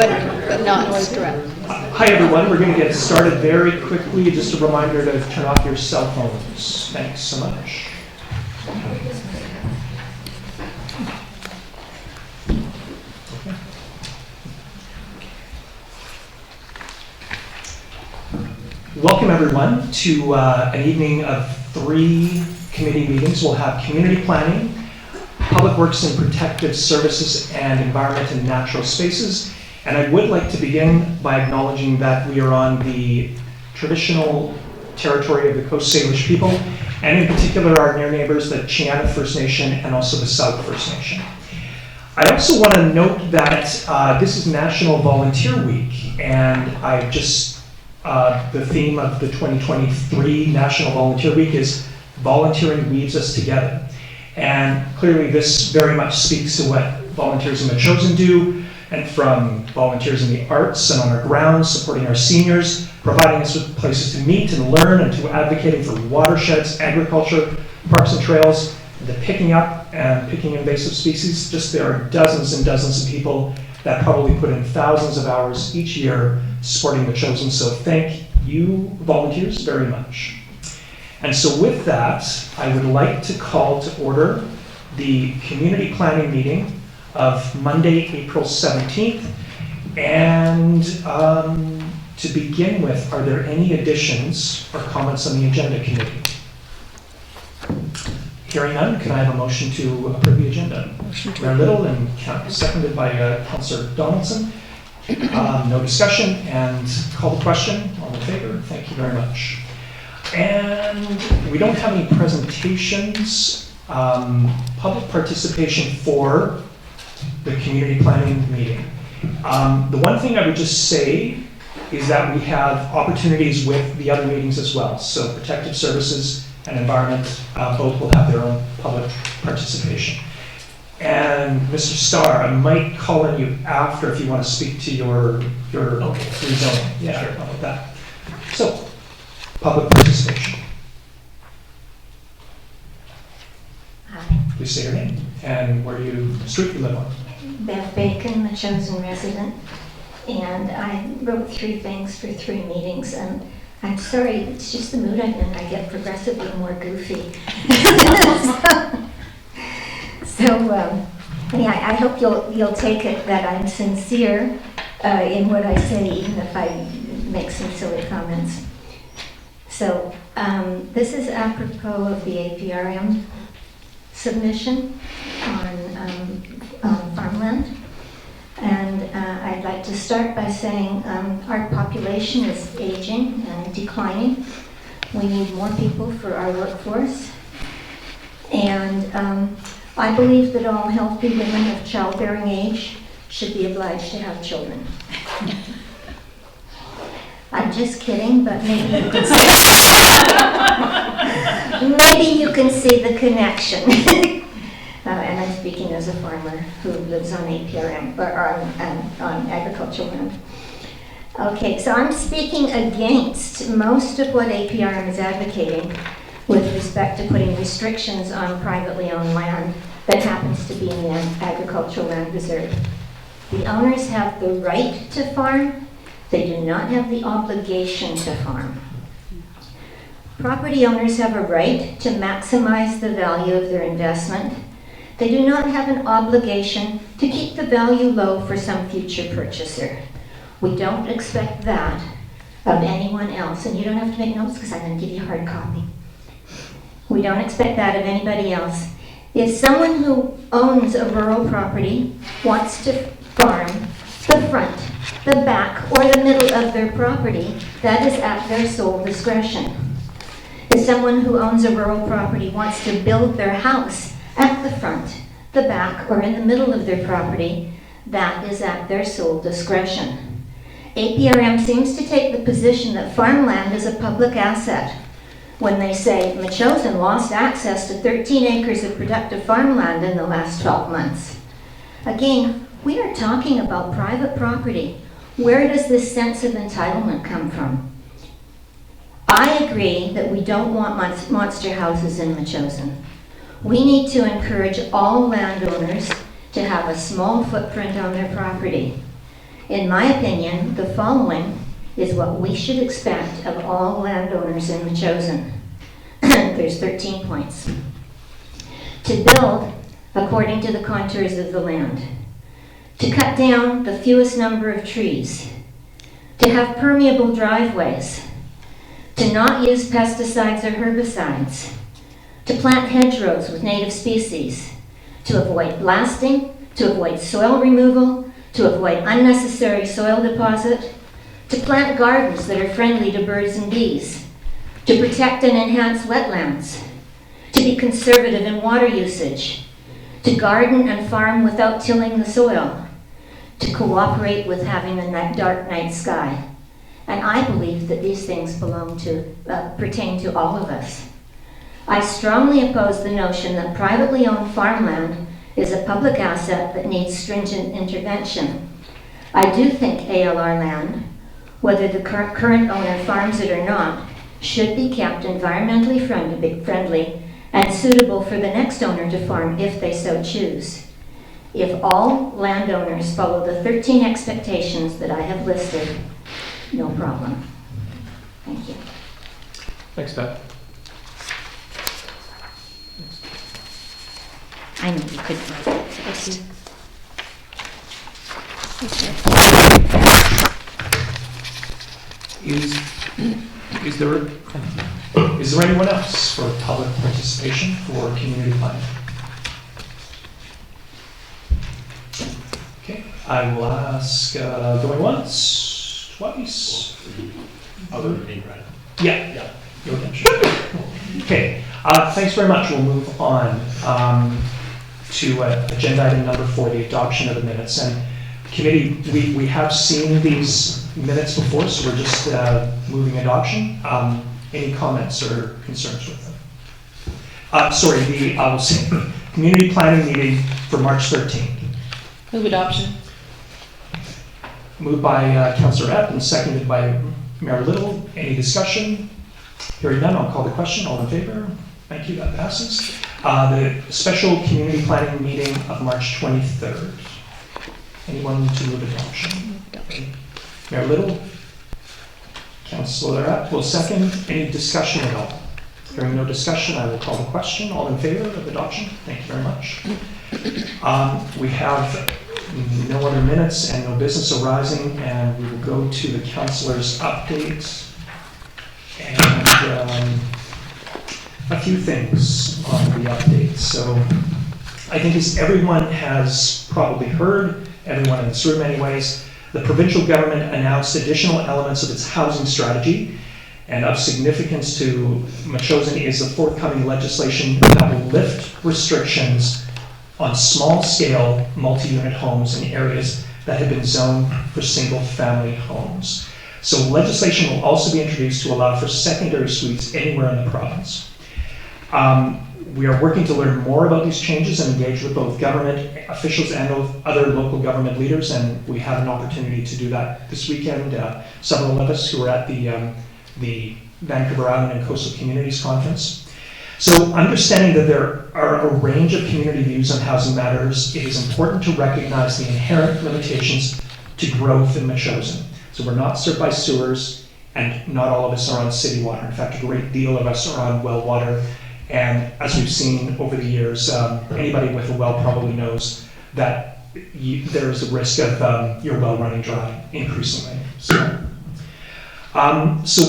but not noise direct. Hi everyone, we're going to get started very quickly. Just a reminder to turn off your cell phones. Thanks so much. Welcome everyone to an evening of 3 committee meetings. We'll have community planning, public works and protective services, and environment and natural spaces. And I would like to begin by acknowledging that we are on the traditional territory of the Coast Salish people, and in particular our near neighbors, the Chiana First Nation and also the South First Nation. I also want to note that this is National Volunteer Week, and the theme of the 2023 National Volunteer Week is Volunteering Weaves Us Together. And clearly this very much speaks to what volunteers in Metchosin do, and from volunteers in the arts and on our grounds, supporting our seniors, providing us with places to meet and learn, and to advocating for watersheds, agriculture, parks and trails, the picking up and picking invasive species. Just there are dozens and dozens of people that probably put in thousands of hours each year supporting Metchosin. So thank you, volunteers, very much. And so with that, I would like to call to order the community planning meeting of Monday, April 17th. And to begin with, are there any additions or comments on the agenda committee? Hearing none, can I have a motion to approve the agenda? Mayor Little and seconded by Councillor Donaldson. No discussion, and call the question. All in favor? Thank you very much. And we don't have any presentations, public participation for the community planning meeting. The one thing I would just say is that we have opportunities with the other meetings as well. So protective services and environment, both will have their own public participation. And Mr. Starr, I might call on you after if you want to speak to your rezoning. Yeah, sure. How about that? So, public participation. Hi. Please say your name and where street you live on. Bev Bacon, Metchosin resident, and I wrote 3 things for 3 meetings, and I'm sorry, it's just the mood I'm in. I get progressively more goofy. I hope you'll take it that I'm sincere in what I say, even if I make some silly comments. So this is apropos of the APRM submission on farmland. And I'd like to start by saying our population is aging and declining. We need more people for our workforce. And I believe that all healthy women of childbearing age should be obliged to have children. I'm just kidding, but maybe you can see the connection. And I'm speaking as a farmer who lives on APRM, or on agricultural land. Okay, so I'm speaking against most of what APRM is advocating with respect to putting restrictions on privately owned land that happens to be in the agricultural land reserve. The owners have the right to farm. They do not have the obligation to farm. Property owners have a right to maximize the value of their investment. They do not have an obligation to keep the value low for some future purchaser. We don't expect that of anyone else, and you don't have to make notes because I'm going to give you a hard copy. We don't expect that of anybody else. If someone who owns a rural property wants to farm the front, the back, or the middle of their property, that is at their sole discretion. If someone who owns a rural property wants to build their house at the front, the back, or in the middle of their property, that is at their sole discretion. APRM seems to take the position that farmland is a public asset when they say Metchosin lost access to 13 acres of productive farmland in the last 12 months. Again, we are talking about private property. Where does this sense of entitlement come from? I agree that we don't want monster houses in Metchosin. We need to encourage all landowners to have a small footprint on their property. In my opinion, the following is what we should expect of all landowners in Metchosin. There's 13 points. To build according to the contours of the land. To cut down the fewest number of trees. To have permeable driveways. To not use pesticides or herbicides. To plant hedgerows with native species. To avoid blasting. To avoid soil removal. To avoid unnecessary soil deposit. To plant gardens that are friendly to birds and bees. To protect and enhance wetlands. To be conservative in water usage. To garden and farm without tilling the soil. To cooperate with having a dark night sky. And I believe that these things pertain to all of us. I strongly oppose the notion that privately owned farmland is a public asset that needs stringent intervention. I do think ALR land, whether the current owner farms it or not, should be kept environmentally friendly and suitable for the next owner to farm if they so choose. If all landowners follow the 13 expectations that I have listed, no problem. Thank you. Thanks, Beth. I know you could write it. Thank you. Is there anyone else for public participation for community planning? Okay, I will ask, going once, twice. Other than right? Yeah. You're okay, sure. Okay, thanks very much. We'll move on to agenda item number 4, the adoption of the minutes. And committee, we have seen these minutes before, so we're just moving adoption. Any comments or concerns with them? Sorry, I will say, community planning meeting for March 13th. Move adoption. Moved by Councillor Epp and seconded by Mayor Little. Any discussion? Hearing none, I'll call the question. All in favor? Thank you, that passes. The special community planning meeting of March 23rd. Anyone to move adoption? Mayor Little? Councillor Epp will second. Any discussion at all? Hearing no discussion, I will call the question. All in favor of adoption? Thank you very much. We have no other minutes and no business arising, and we will go to the councillor's update. And a few things on the update. So I think as everyone has probably heard, everyone in this room anyways, the provincial government announced additional elements of its housing strategy, and of significance to Metchosin is the forthcoming legislation that will lift restrictions on small-scale multi-unit homes in areas that have been zoned for single-family homes. So legislation will also be introduced to allow for secondary suites anywhere in the province. We are working to learn more about these changes and engage with both government officials and other local government leaders, and we have an opportunity to do that this weekend. Several of us who are at the Vancouver Island and Coastal Communities Conference. So understanding that there are a range of community views on housing matters, it is important to recognize the inherent limitations to growth in Metchosin. So we're not served by sewers, and not all of us are on city water. In fact, a great deal of us are on well water. And as we've seen over the years, anybody with a well probably knows that there's a risk of your well running dry increasingly. So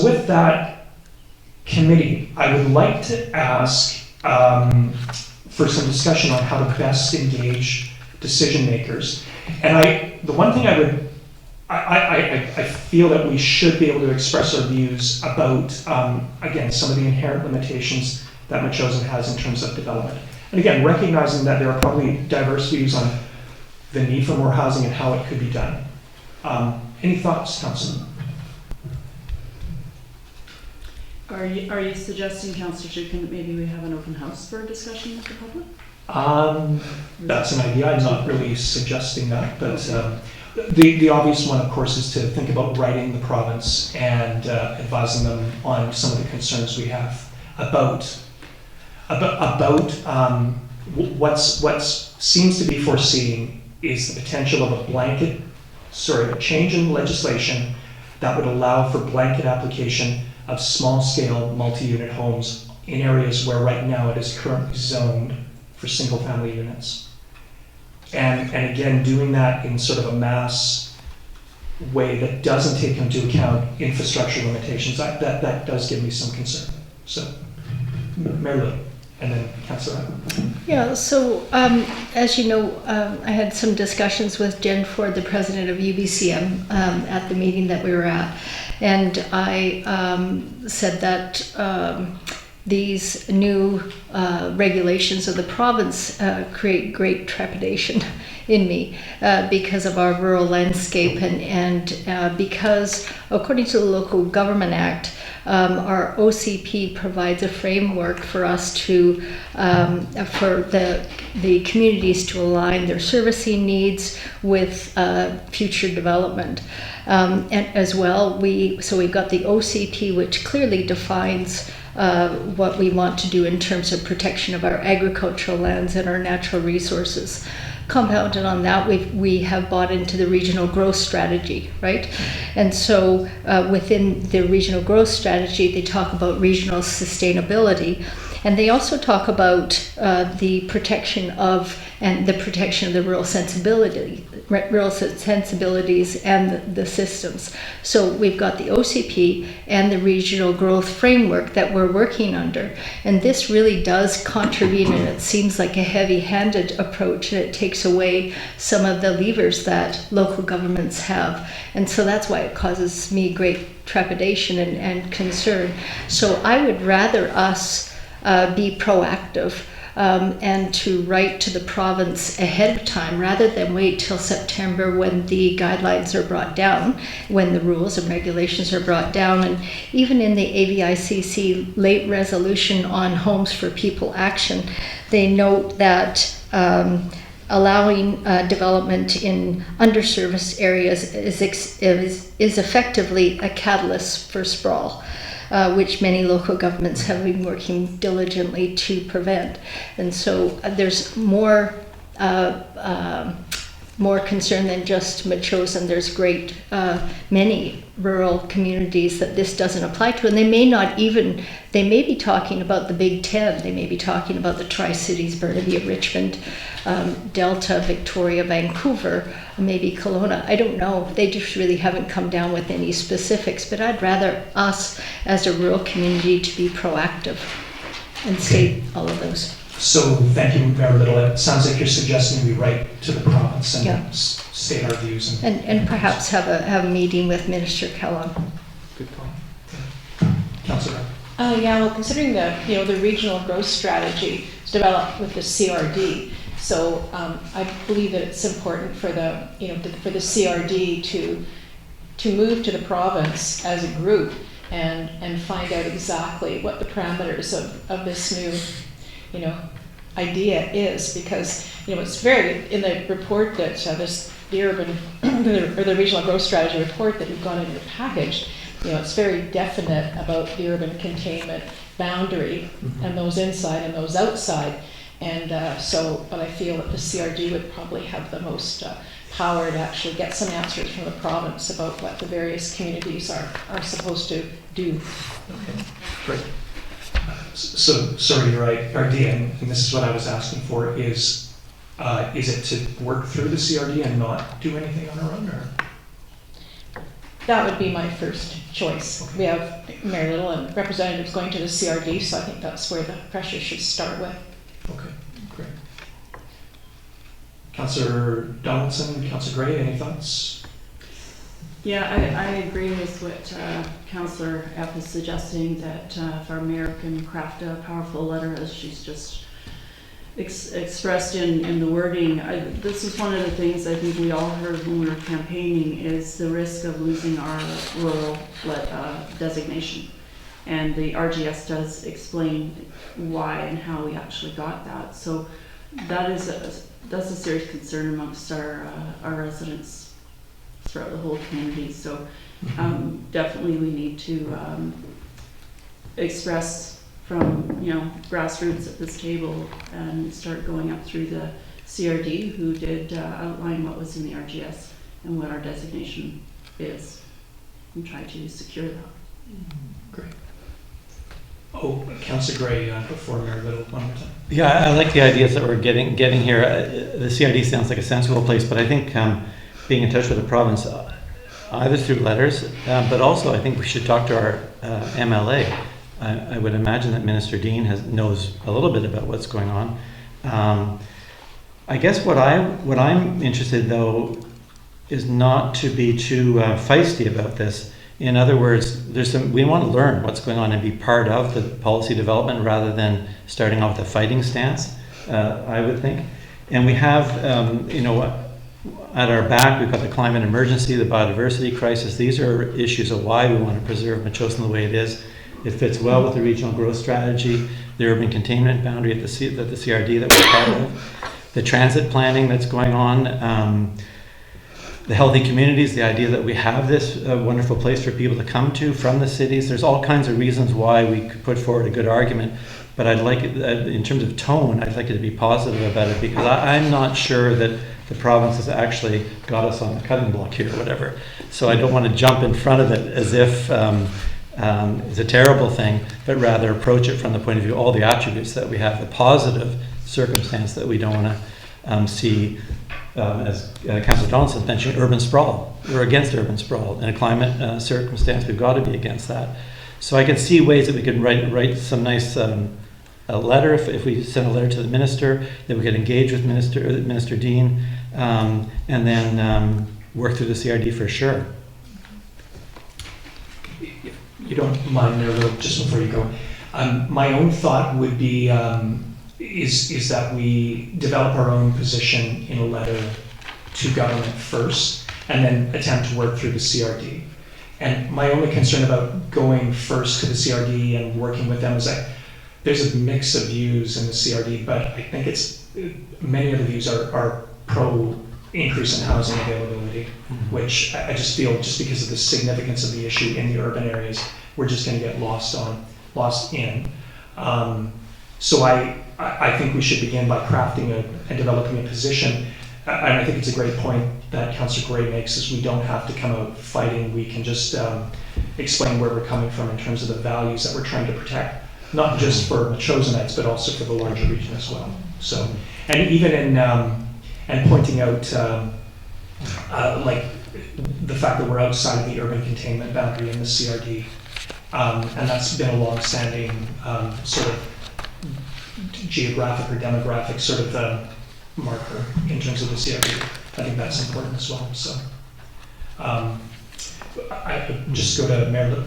with that, committee, I would like to ask for some discussion on how to best engage decision makers. And the one thing I feel that we should be able to express our views about, again, some of the inherent limitations that Metchosin has in terms of development. And again, recognizing that there are probably diverse views on the need for more housing and how it could be done. Any thoughts, Councillor? Are you suggesting, Councillor, that maybe we have an open house for a discussion with the public? That's an idea. I'm not really suggesting that, but the obvious one, of course, is to think about writing the province and advising them on some of the concerns we have about what seems to be foreseen is the potential of a blanket a change in legislation that would allow for blanket application of small-scale multi-unit homes in areas where right now it is currently zoned for single-family units. And again, doing that in sort of a mass way that doesn't take into account infrastructure limitations, that does give me some concern. So, Mary Lou, and then Councillor. Yeah, so as you know, I had some discussions with Jen Ford, the president of UBCM, at the meeting that we were at. And I said that these new regulations of the province create great trepidation in me because of our rural landscape and because according to the Local Government Act, our OCP provides a framework for us to, for the communities to align their servicing needs with future development. And as well, so we've got the OCP, which clearly defines what we want to do in terms of protection of our agricultural lands and our natural resources. Compounded on that, we have bought into the regional growth strategy, right? And so within the regional growth strategy, they talk about regional sustainability, and they also talk about the protection of the rural sensibilities and the systems. So we've got the OCP and the regional growth framework that we're working under. And this really does contravene, and it seems like a heavy-handed approach, and it takes away some of the levers that local governments have. And so that's why it causes me great trepidation and concern. So I would rather us be proactive and to write to the province ahead of time rather than wait till September when the guidelines are brought down, when the rules and regulations are brought down. And even in the AVICC late resolution on Homes for People action, they note that allowing development in underserviced areas is effectively a catalyst for sprawl. Which many local governments have been working diligently to prevent. And so there's more concern than just Metchosin. There's many rural communities that this doesn't apply to, and they may be talking about the Big Ten, they may be talking about the Tri-Cities, Burnaby, Richmond, Delta, Victoria, Vancouver, maybe Kelowna. I don't know. They just really haven't come down with any specifics, but I'd rather us as a rural community to be proactive and state all of those. So thank you very little. It sounds like you're suggesting we write to the province and state our views. And perhaps have a meeting with Minister Kellogg. Good call. Okay. Councillor. Yeah, well, considering the regional growth strategy is developed with the CRD, so I believe that it's important for the CRD to move to the province as a group and find out exactly what the parameters of this new idea is, because it's very in the report that the urban or the regional growth strategy report that you've got in your package. It's very definite about the urban containment boundary and those inside and those outside. And but I feel that the CRD would probably have the most power to actually get some answers from the province about what the various communities are supposed to do. Okay, great. So, sorry, you're right, RD, and this is what I was asking for, is it to work through the CRD and not do anything on our own, or? That would be my first choice. Okay. We have Mary Little and representatives going to the CRD, so I think that's where the pressure should start with. Okay, great. Councillor Donaldson, Councillor Gray, any thoughts? Yeah, I agree with what Councillor F is suggesting, that if our mayor can craft a powerful letter as she's just expressed in the wording. This is one of the things I think we all heard when we were campaigning, is the risk of losing our rural designation. And the RGS does explain why and how we actually got that. So that's a serious concern amongst our residents throughout the whole community. So definitely we need to express from grassroots at this table and start going up through the CRD, who did outline what was in the RGS, and what our designation is, and try to secure that. Great. Oh, Councillor Gray, before Mayor Little, one more time. Yeah, I like the ideas that we're getting here. The CRD sounds like a sensible place, but I think being in touch with the province, either through letters, but also I think we should talk to our MLA. I would imagine that Minister Dean knows a little bit about what's going on. I guess what I'm interested though is not to be too feisty about this. In other words, we want to learn what's going on and be part of the policy development rather than starting off with a fighting stance, I would think. And we have, at our back, we've got the climate emergency, the biodiversity crisis. These are issues of why we want to preserve Metchosin the way it is. It fits well with the regional growth strategy, the urban containment boundary that the CRD that we're part of, the transit planning that's going on, the healthy communities, the idea that we have this wonderful place for people to come to from the cities. There's all kinds of reasons why we could put forward a good argument, but I'd like it, in terms of tone, I'd like it to be positive about it, because I'm not sure that the province has actually got us on the cutting block here or whatever. So I don't want to jump in front of it as if it's a terrible thing, but rather approach it from the point of view of all the attributes that we have, the positive circumstance that we don't want to see. As Councillor Donaldson mentioned, urban sprawl. We're against urban sprawl. In a climate circumstance, we've got to be against that. So I can see ways that we could write some nice a letter, if we send a letter to the minister, that we could engage with Minister Dean, and then work through the CRD for sure. You don't mind, Mayor Little, just before you go. My own thought would be is that we develop our own position in a letter to government first, and then attempt to work through the CRD. And my only concern about going first to the CRD and working with them is that there's a mix of views in the CRD, but I think many of the views are pro increase in housing availability, which I just feel, just because of the significance of the issue in the urban areas, we're just going to get lost in. So I think we should begin by crafting and developing a position. And I think it's a great point that Councillor Gray makes, is we don't have to come out fighting. We can just explain where we're coming from in terms of the values that we're trying to protect, not just for Metchosinites, but also for the larger region as well. So, and even in and pointing out like the fact that we're outside of the urban containment boundary in the CRD, and that's been a long-standing sort of geographic or demographic sort of marker in terms of the CRD. I think that's important as well. So I just go to Mayor Little.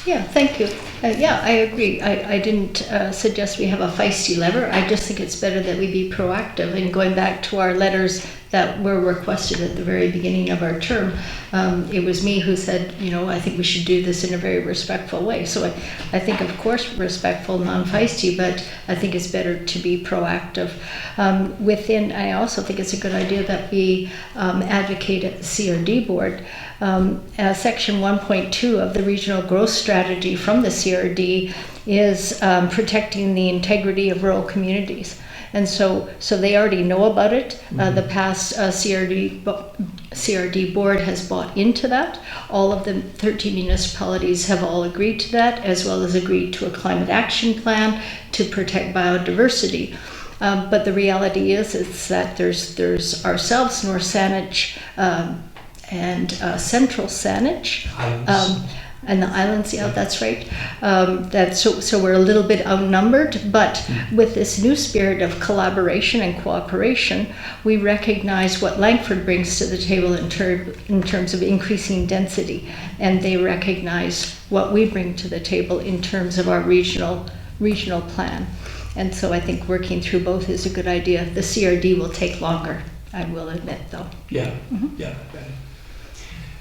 Yeah, thank you. Yeah, I agree. I didn't suggest we have a feisty lever. I just think it's better that we be proactive. And going back to our letters that were requested at the very beginning of our term, it was me who said, I think we should do this in a very respectful way. So I think, of course, respectful, non-feisty, but I think it's better to be proactive. I also think it's a good idea that we advocate at the CRD board. Section 1.2 of the regional growth strategy from the CRD is protecting the integrity of rural communities. And so they already know about it. The past CRD board has bought into that. All of the 13 municipalities have all agreed to that, as well as agreed to a climate action plan to protect biodiversity. But the reality is that there's ourselves, North Saanich, and Central Saanich, and the islands. Yeah, that's right. So we're a little bit outnumbered, but with this new spirit of collaboration and cooperation, we recognize what Langford brings to the table in terms of increasing density, and they recognize what we bring to the table in terms of our regional plan. And so I think working through both is a good idea. The CRD will take longer, I will admit, though. Yeah, yeah.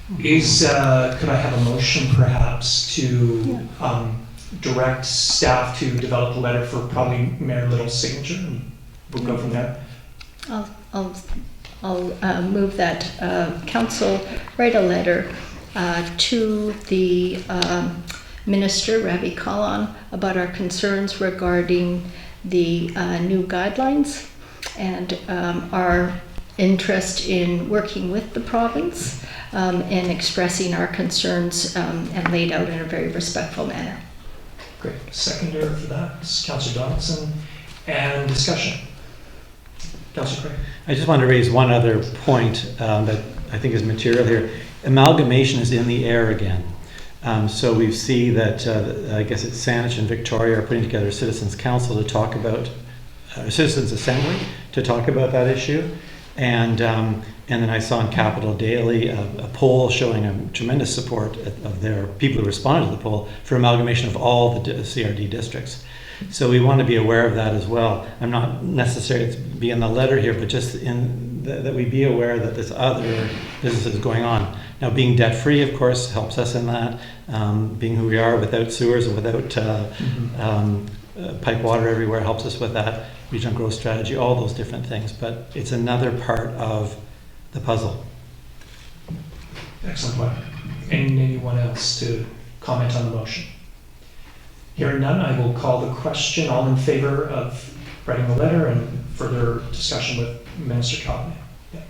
Could I have a motion perhaps to direct staff to develop a letter for probably Mayor Little's signature, and we'll go from there? I'll move that council write a letter to the Minister, Ravi Kalan, about our concerns regarding the new guidelines and our interest in working with the province and expressing our concerns and laid out in a very respectful manner. Great. Seconder for that is Councillor Donaldson. And discussion. Councillor Craig. I just want to raise one other point that I think is material here. Amalgamation is in the air again. So we see that, I guess it's Saanich and Victoria are putting together a Citizens Council to talk about, Citizens Assembly to talk about that issue. And then I saw in Capital Daily a poll showing a tremendous support of their people who responded to the poll for amalgamation of all the CRD districts. So we want to be aware of that as well. I'm not necessarily to be in the letter here, but just in that we be aware that this other business is going on. Now, being debt-free, of course, helps us in that. Being who we are, without sewers and without pipe water everywhere helps us with that. Regional growth strategy, all those different things. But it's another part of the puzzle. Excellent point. Anyone else to comment on the motion? Hearing none, I will call the question. All in favor of writing the letter and further discussion with Minister Calvin? Yeah.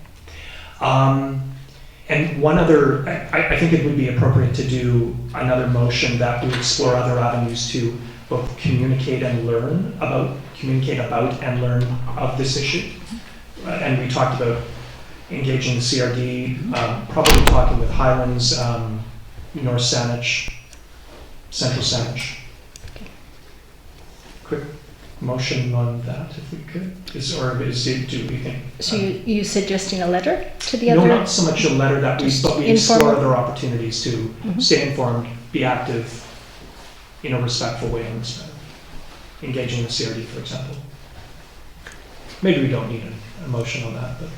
And one other, I think it would be appropriate to do another motion that we explore other avenues to both communicate about and learn of this issue. And we talked about engaging the CRD, probably talking with Highlands, North Saanich, Central Saanich. Quick motion on that, if we could. Do we think? So you suggesting a letter to the No, other? not so much a letter but we explore other opportunities to stay informed, be active in a respectful way on this matter. Engaging the CRD, for example. Maybe we don't need a motion on that, but.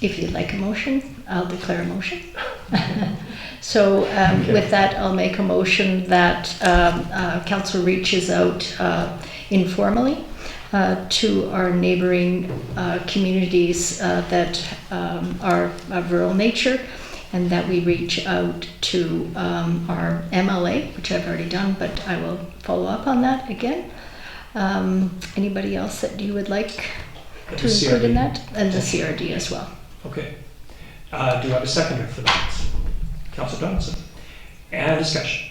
If you'd like a motion, I'll declare a motion. So with that, I'll make a motion that Council reaches out informally to our neighboring communities that are of rural nature, and that we reach out to our MLA, which I've already done, but I will follow up on that again. Anybody else that you would like to include in that? And the CRD as well. Okay. Do I have a seconder for that? Councillor Donaldson. And discussion.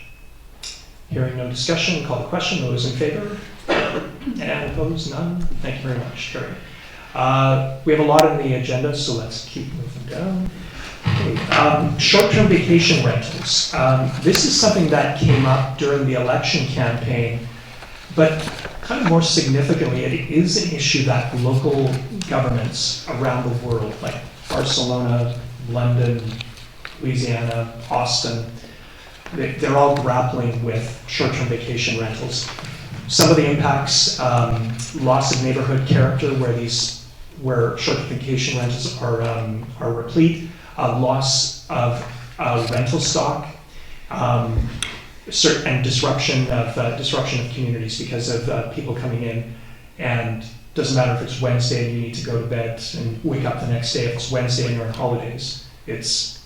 Hearing no discussion, call the question. Those in favor? And opposed? None? Thank you very much. Carried. We have a lot on the agenda, so let's keep moving down. Okay. Short-term vacation rentals. This is something that came up during the election campaign, but kind of more significantly, it is an issue that local governments around the world, like Barcelona, London, Louisiana, Austin, they're all grappling with short-term vacation rentals. Some of the impacts, loss of neighborhood character where short-term vacation rentals are replete, loss of rental stock, and disruption of communities because of people coming in, and doesn't matter if it's Wednesday and you need to go to bed and wake up the next day. If it's Wednesday and you're on holidays, it's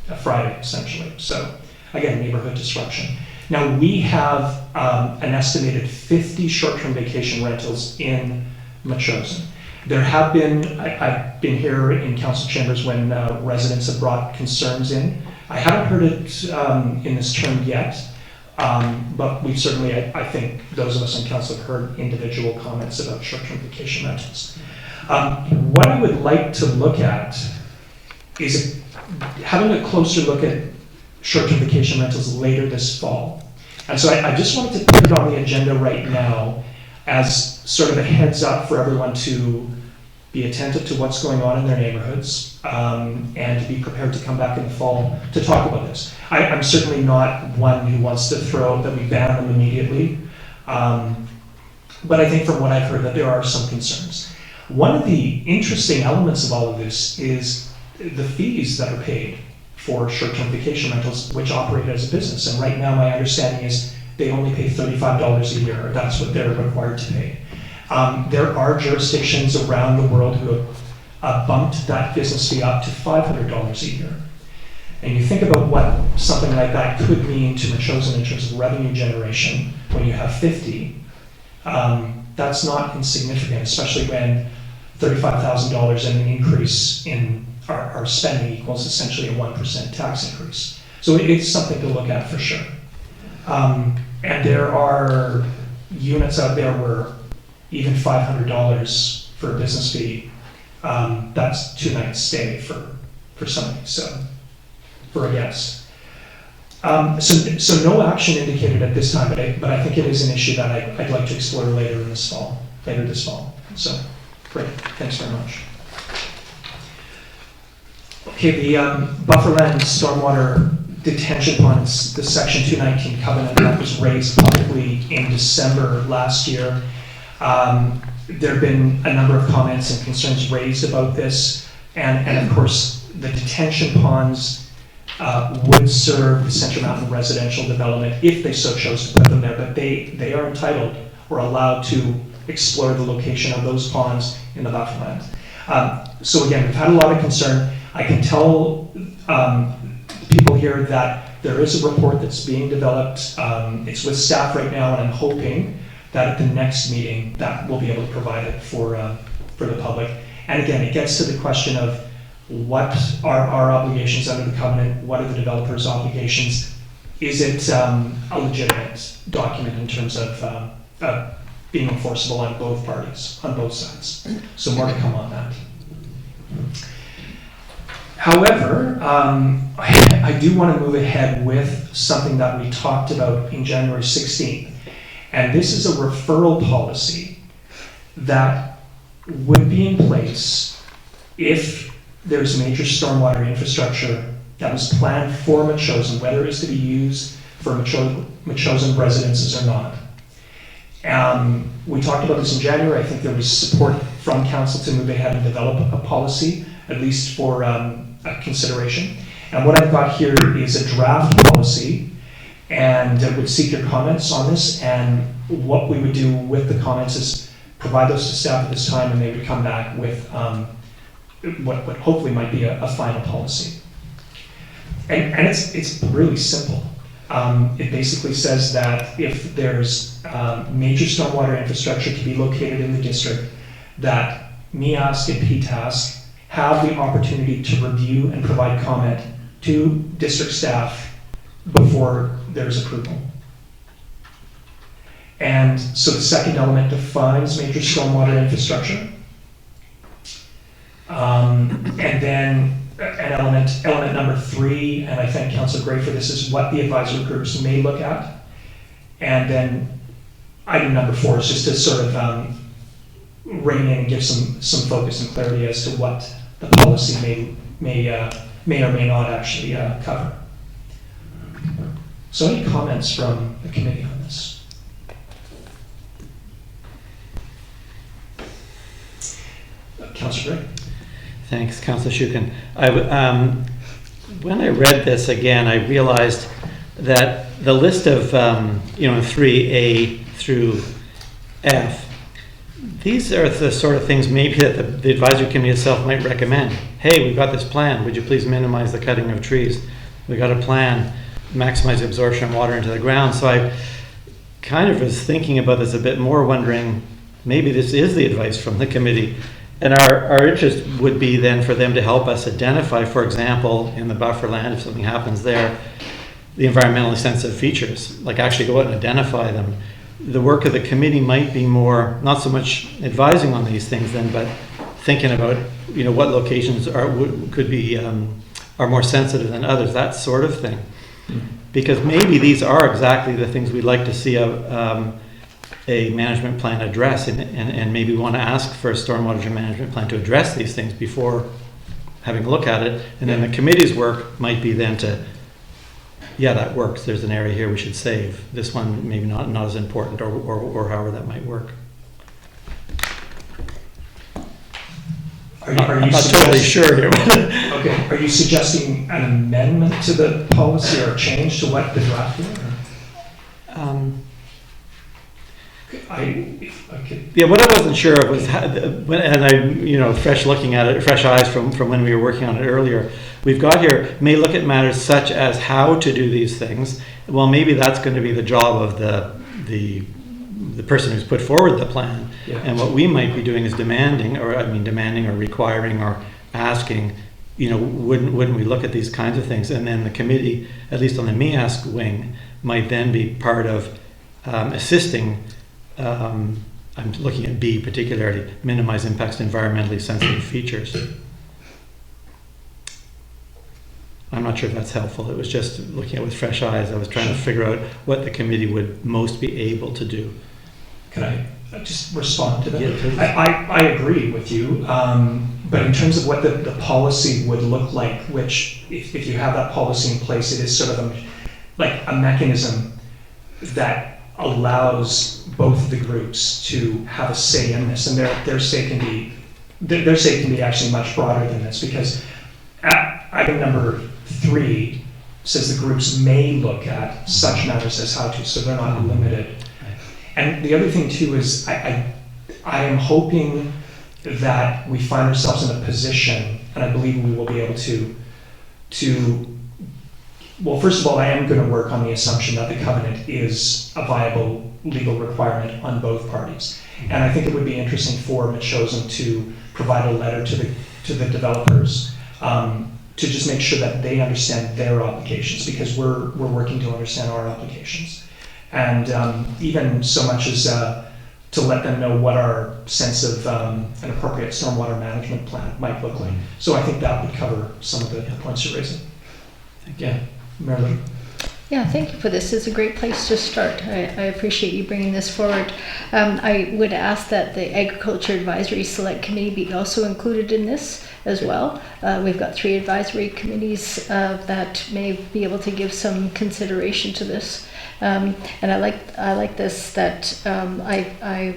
a Friday essentially. So again, neighborhood disruption. Now we have an estimated 50 short-term vacation rentals in Metchosin. There have been, I've been here in council chambers when residents have brought concerns in. I haven't heard it in this term yet, but we've certainly, I think those of us on council have heard individual comments about short-term vacation rentals. What I would like to look at is having a closer look at short-term vacation rentals later this fall. And so I just wanted to put it on the agenda right now as sort of a heads up for everyone to be attentive to what's going on in their neighborhoods, and to be prepared to come back in the fall to talk about this. I'm certainly not one who wants to throw that we ban them immediately, but I think from what I've heard that there are some concerns. One of the interesting elements of all of this is the fees that are paid for short-term vacation rentals which operate as a business, and right now my understanding is they only pay $35 a year. That's what they're required to pay. There are jurisdictions around the world who have bumped that business fee up to $500 a year. And you think about what something like that could mean to Metchosin in terms of revenue generation when you have 50, that's not insignificant, especially when $35,000 and an increase in our spending equals essentially a 1% tax increase. So it's something to look at for sure. And there are units out there where even $500 for a business fee, that's 2 nights stay for somebody, so for a guest. So no action indicated at this time, but I think it is an issue that I'd like to explore later this fall. So great, thanks very much. Okay, the Bufferland Stormwater Detention Ponds, the Section 219 covenant that was raised publicly in December last year. There have been a number of comments and concerns raised about this, and of course the detention ponds would serve the Central Mountain residential development if they so chose to put them there, but they are entitled or allowed to explore the location of those ponds in the bufferland. So again, we've had a lot of concern. I can tell people here that there is a report that's being developed. It's with staff right now, and I'm hoping that at the next meeting that we'll be able to provide it for the public. And again, it gets to the question of what are our obligations under the covenant? What are the developer's obligations? Is it a legitimate document in terms of being enforceable on both parties, on both sides? So more to come on that. However, I do want to move ahead with something that we talked about in January 16th. And this is a referral policy that would be in place if there's major stormwater infrastructure that was planned for Metchosin, whether it's to be used for Metchosin residences or not. We talked about this in January. I think there was support from council to move ahead and develop a policy, at least for a consideration. And what I've got here is a draft policy, and I would seek your comments on this. And what we would do with the comments is provide those to staff at this time, and they would come back with what hopefully might be a final policy. And it's really simple. It basically says that if there's major stormwater infrastructure to be located in the district, that MEASC and PTASC have the opportunity to review and provide comment to district staff before there's approval. And so the second element defines major stormwater infrastructure. And then an element number 3, and I thank Councillor Gray for this, is what the advisory groups may look at. And then item number 4 is just to sort of rein in and give some focus and clarity as to what the policy may or may not actually cover. So any comments from the committee on this? Councillor Gray. Thanks, Councillor Shukin. When I read this again, I realized that the list of 3A through F, these are the sort of things maybe that the advisory committee itself might recommend. Hey, we've got this plan. Would you please minimize the cutting of trees? We've got a plan, maximize the absorption of water into the ground. So I kind of was thinking about this a bit more, wondering maybe this is the advice from the committee. And our interest would be then for them to help us identify, for example, in the buffer land, if something happens there, the environmentally sensitive features, like actually go out and identify them. The work of the committee might be more, not so much advising on these things then, but thinking about, what locations could be are more sensitive than others, that sort of thing. Because maybe these are exactly the things we'd like to see a management plan address, and maybe want to ask for a stormwater management plan to address these things before having a look at it. And then the committee's work might be then to, yeah, that works. There's an area here we should save. This one maybe not as important, or however that might work. I'm not totally sure here. Okay. Are you suggesting an amendment to the policy or a change to what the draft is? Yeah, what I wasn't sure of was, and I, fresh looking at it, fresh eyes from when we were working on it earlier, we've got here, may look at matters such as how to do these things. Well, maybe that's going to be the job of the the person who's put forward the plan. Yeah. And what we might be doing is demanding or requiring or asking, wouldn't we look at these kinds of things? And then the committee, at least on the MIASC wing, might then be part of assisting, I'm looking at B particularly, minimize impacts to environmentally sensitive features. I'm not sure if that's helpful. It was just looking at it with fresh eyes. I was trying to figure out what the committee would most be able to do. Can I just respond to that? Yeah, please. I agree with you, but in terms of what the policy would look like, which if you have that policy in place, it is sort of a mechanism that allows both of the groups to have a say in this, and their say can be actually much broader than this, because item number 3 says the groups may look at such matters as how to, so they're not limited. And the other thing too is I am hoping that we find ourselves in a position, and I believe we will be able to well, first of all, I am going to work on the assumption that the covenant is a viable legal requirement on both parties. And I think it would be interesting for Metchosin to provide a letter to the developers to just make sure that they understand their obligations, because we're working to understand our obligations. And even so much as to let them know what our sense of an appropriate stormwater management plan might look like. So I think that would cover some of the points you're raising. Yeah, Marilyn. Yeah, thank you for this. It's a great place to start. I appreciate you bringing this forward. I would ask that the Agriculture Advisory Select Committee be also included in this as well. We've got 3 advisory committees that may be able to give some consideration to this. And I like this, that I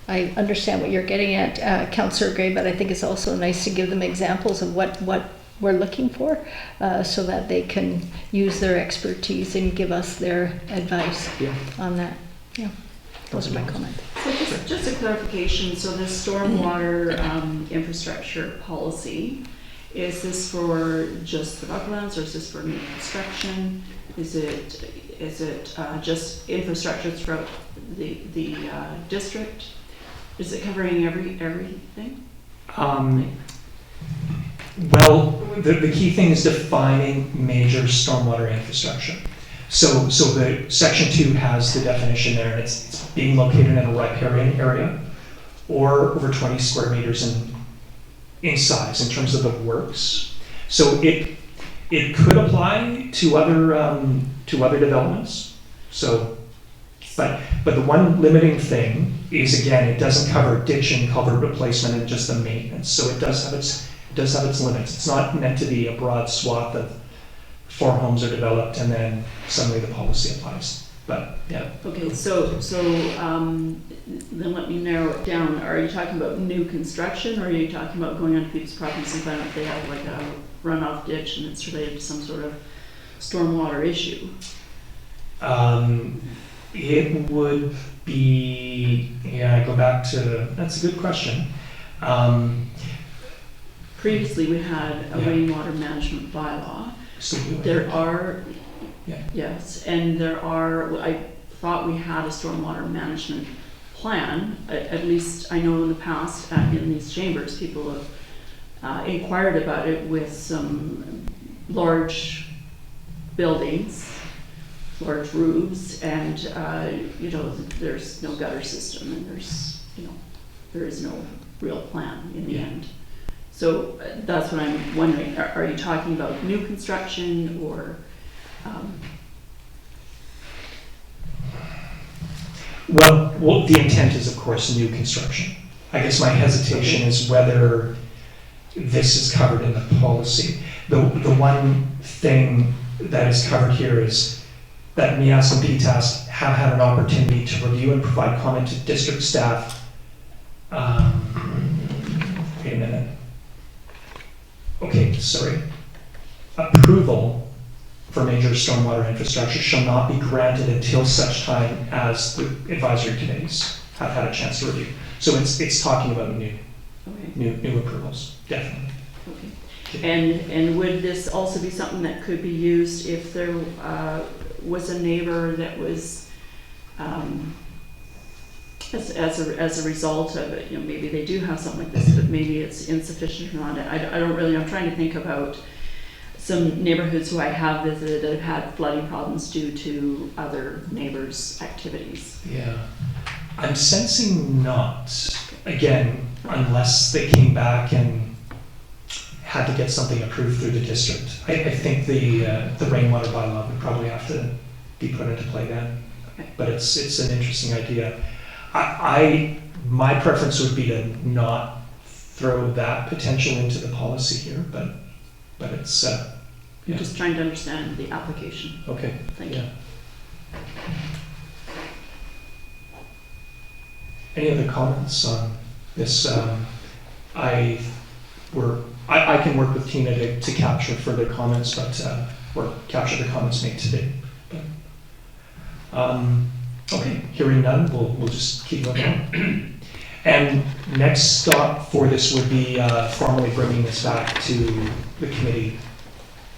understand what you're getting at, Councillor Gray, but I think it's also nice to give them examples of what we're looking for, so that they can use their expertise and give us their advice on that. Yeah, those are my comments. So just a clarification, so the stormwater infrastructure policy, is this for just the bucklands, or is this for new construction? Is it just infrastructure throughout the district? Is it covering everything? Well, the key thing is defining major stormwater infrastructure. So the section 2 has the definition there, and it's being located in a riparian area or over 20 square meters in size in terms of the works. So it could apply to other developments. So, but the one limiting thing is, again, it doesn't cover ditch and culvert replacement and just the maintenance. So it does have its limits. It's not meant to be a broad swath of 4 homes are developed and then suddenly the policy applies. But yeah. Okay, so then let me narrow it down. Are you talking about new construction, or are you talking about going onto people's properties and finding out they have like a runoff ditch and it's related to some sort of stormwater issue? It would be, go back to, that's a good question. Previously, we had a rainwater management bylaw. There are, yes, and I thought we had a stormwater management plan. At least I know in the past, in these chambers, people have inquired about it with some large buildings, large roofs, and there's no gutter system, and there is no real plan in the end. So that's what I'm wondering. Are you talking about new construction or? Well, the intent is, of course, new construction. I guess my hesitation is whether this is covered in the policy. The one thing that is covered here is that MIAS and PTAS have had an opportunity to review and provide comment to district staff. Wait a minute. Okay, sorry. Approval for major stormwater infrastructure shall not be granted until such time as the advisory committees have had a chance to review. So it's talking about new approvals, definitely. Okay. And would this also be something that could be used if there was a neighbor that was as a result of it, maybe they do have something like this, but maybe it's insufficient or not. I don't really, I'm trying to think about some neighborhoods who I have visited that have had flooding problems due to other neighbors' activities. Yeah. I'm sensing not, again, unless they came back and had to get something approved through the district. I think the rainwater bylaw would probably have to be put into play then. Okay. But it's an interesting idea. My preference would be to not throw that potential into the policy here, but it's I'm yeah. just trying to understand the application. Okay. Thank Yeah. you. Any other comments on this? I can work with Tina to capture further comments, or capture the comments made today. Okay, hearing none, we'll just keep moving on. And next stop for this would be formally bringing this back to the committee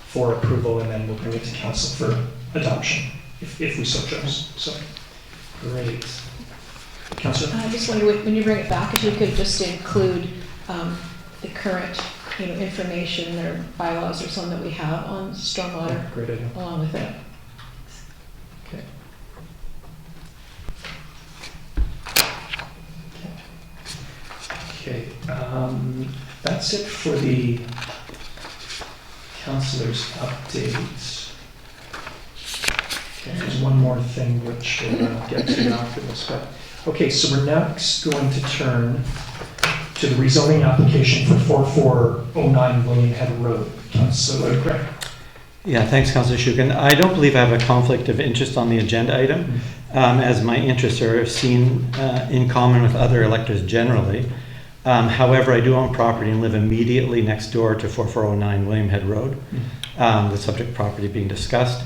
for approval, and then we'll bring it to council for adoption, if we so chose. So, great. Councillor? I just wonder, when you bring it back, if you could just include the current, information or bylaws or something that we have on stormwater Great idea. along with it. Okay. Okay, that's it for the councillor's update. Okay, there's one more thing which we'll get to after this. Okay, so we're next going to turn to the rezoning application for 4409 William Head Road. Councillor Gregg. Yeah, thanks, Councillor Shukin. I don't believe I have a conflict of interest on the agenda item, as my interests are seen in common with other electors generally. However, I do own property and live immediately next door to 4409 William Head Road, the subject property being discussed.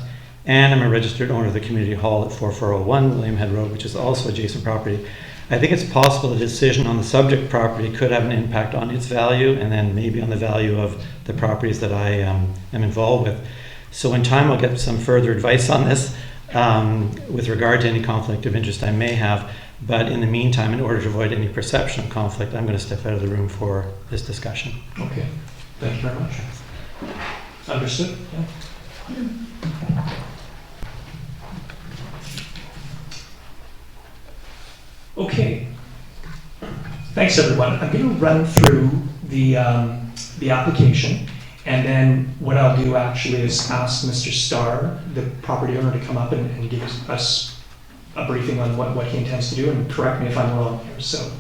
And I'm a registered owner of the community hall at 4401 William Head Road, which is also adjacent property. I think it's possible a decision on the subject property could have an impact on its value and then maybe on the value of the properties that I am involved with. So in time, I'll get some further advice on this with regard to any conflict of interest I may have. But in the meantime, in order to avoid any perception of conflict, I'm going to step out of the room for this discussion. Okay, thank you very much. Understood? Yeah. Okay. Thanks, everyone. I'm going to run through the application, and then what I'll do actually is ask Mr. Starr, the property owner, to come up and give us a briefing on what he intends to do, and correct me if I'm wrong here. So,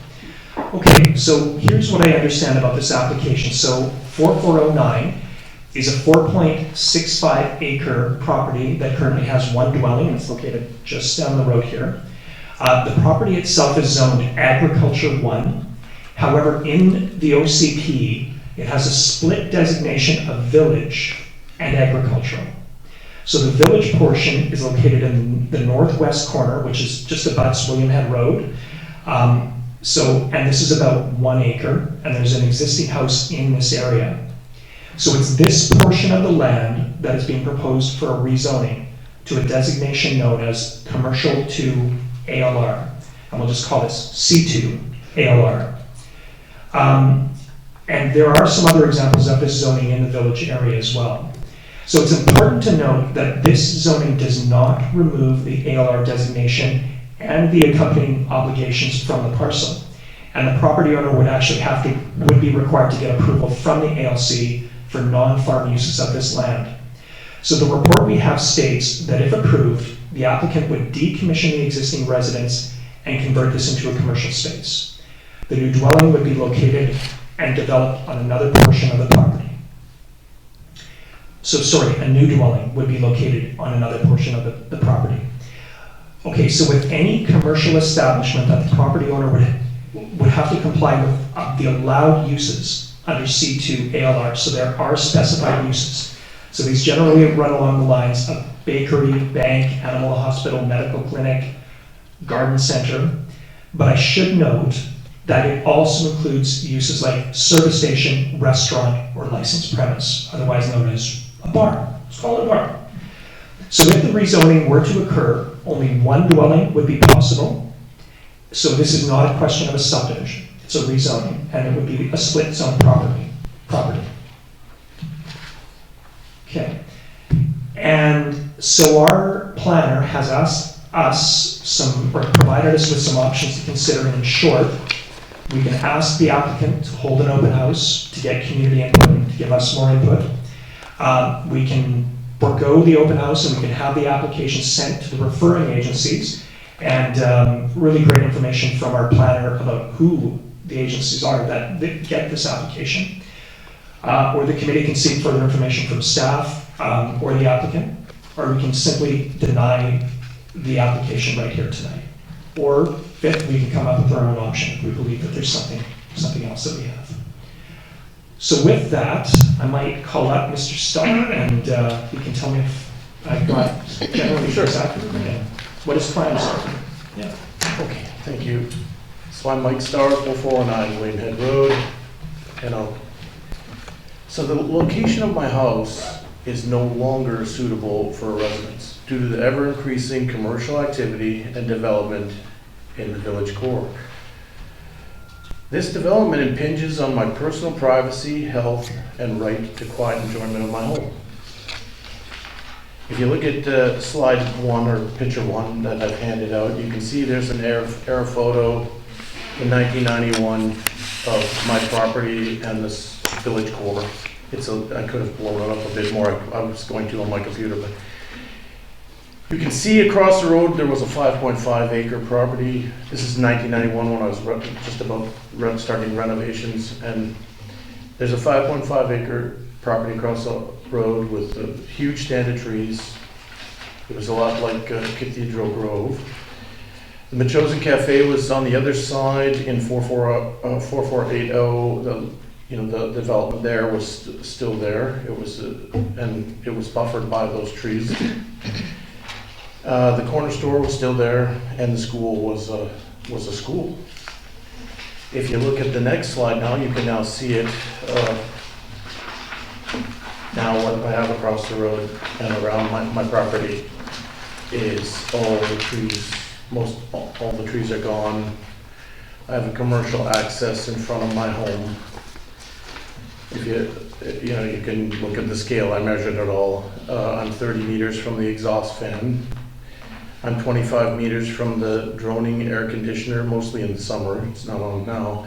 okay, so here's what I understand about this application. So 4409 is a 4.65 acre property that currently has one dwelling, and it's located just down the road here. The property itself is zoned Agriculture 1. However, in the OCP, it has a split designation of village and agricultural. So the village portion is located in the northwest corner, which is just abuts William Head Road. And this is about 1 acre, and there's an existing house in this area. So it's this portion of the land that is being proposed for a rezoning to a designation known as Commercial 2 ALR, and we'll just call this C2 ALR. And there are some other examples of this zoning in the village area as well. So it's important to note that this zoning does not remove the ALR designation and the accompanying obligations from the parcel. And the property owner would be required to get approval from the ALC for non-farm uses of this land. So the report we have states that if approved, the applicant would decommission the existing residence and convert this into a commercial space. The new dwelling would be located and developed on another portion of the property. A new dwelling would be located on another portion of the property. Okay, so with any commercial establishment that the property owner would have to comply with the allowed uses under C2 ALR, so there are specified uses. So these generally run along the lines of bakery, bank, animal hospital, medical clinic, garden center. But I should note that it also includes uses like service station, restaurant, or licensed premise, otherwise known as a bar. Let's call it a bar. So if the rezoning were to occur, only one dwelling would be possible, So this is not a question of a subdivision, it's a rezoning, and it would be a split zone property. Okay. And so our planner has provided us with some options to consider. In short, we can ask the applicant to hold an open house to get community input and to give us more input. We can forego the open house and we can have the application sent to the referring agencies, and really great information from our planner about who the agencies are that get this application. Or the committee can seek further information from staff or the applicant, or we can simply deny the application right here tonight. Or fifth, we can come up with our own option if we believe that there's something else that we have. So with that, I might call up Mr. Starr, and he can tell me if I've got generally exactly what his plans are. Yeah. Okay, thank you. So I'm Mike Starr, 449 Wayne Head Road, and so the location of my house is no longer suitable for residents due to the ever-increasing commercial activity and development in the village core. This development impinges on my personal privacy, health, and right to quiet enjoyment of my home. If you look at slide 1 or picture 1 that I've handed out, you can see there's an air photo in 1991 of my property and this village core. I could have blown it up a bit more. I was going to on my computer, but you can see across the road there was a 5.5 acre property. This is 1991 when I was just about starting renovations, and there's a 5.5 acre property across the road with a huge stand of trees. It was a lot like Cathedral Grove. The Metchosin Cafe was on the other side in 4480. The development there was still there. It was and it was buffered by those trees. The corner store was still there, and the school was a school. If you look at the next slide now, you can now see it. Now what I have across the road and around my property is all the trees. All the trees are gone. I have a commercial access in front of my home. If you can look at the scale, I measured it all. I'm 30 meters from the exhaust fan. I'm 25 meters from the droning air conditioner, mostly in the summer, it's not on now.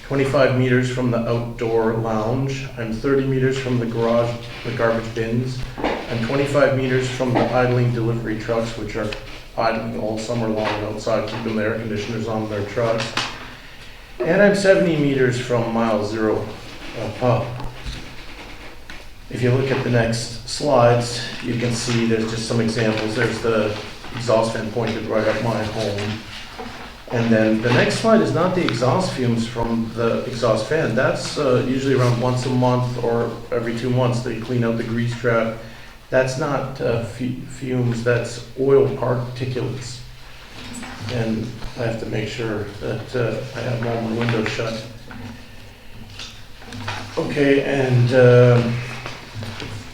25 meters from the outdoor lounge. I'm 30 meters from the garage, the garbage bins. I'm 25 meters from the idling delivery trucks, which are idling all summer long outside, keeping the air conditioners on their trucks. And I'm 70 meters from mile zero pub. If you look at the next slides, you can see there's just some examples. There's the exhaust fan pointed right at my home. And then the next slide is not the exhaust fumes from the exhaust fan. That's usually around once a month or every 2 months they clean out the grease trap. That's not fumes, that's oil particulates. And I have to make sure that I have all my windows shut. Okay, and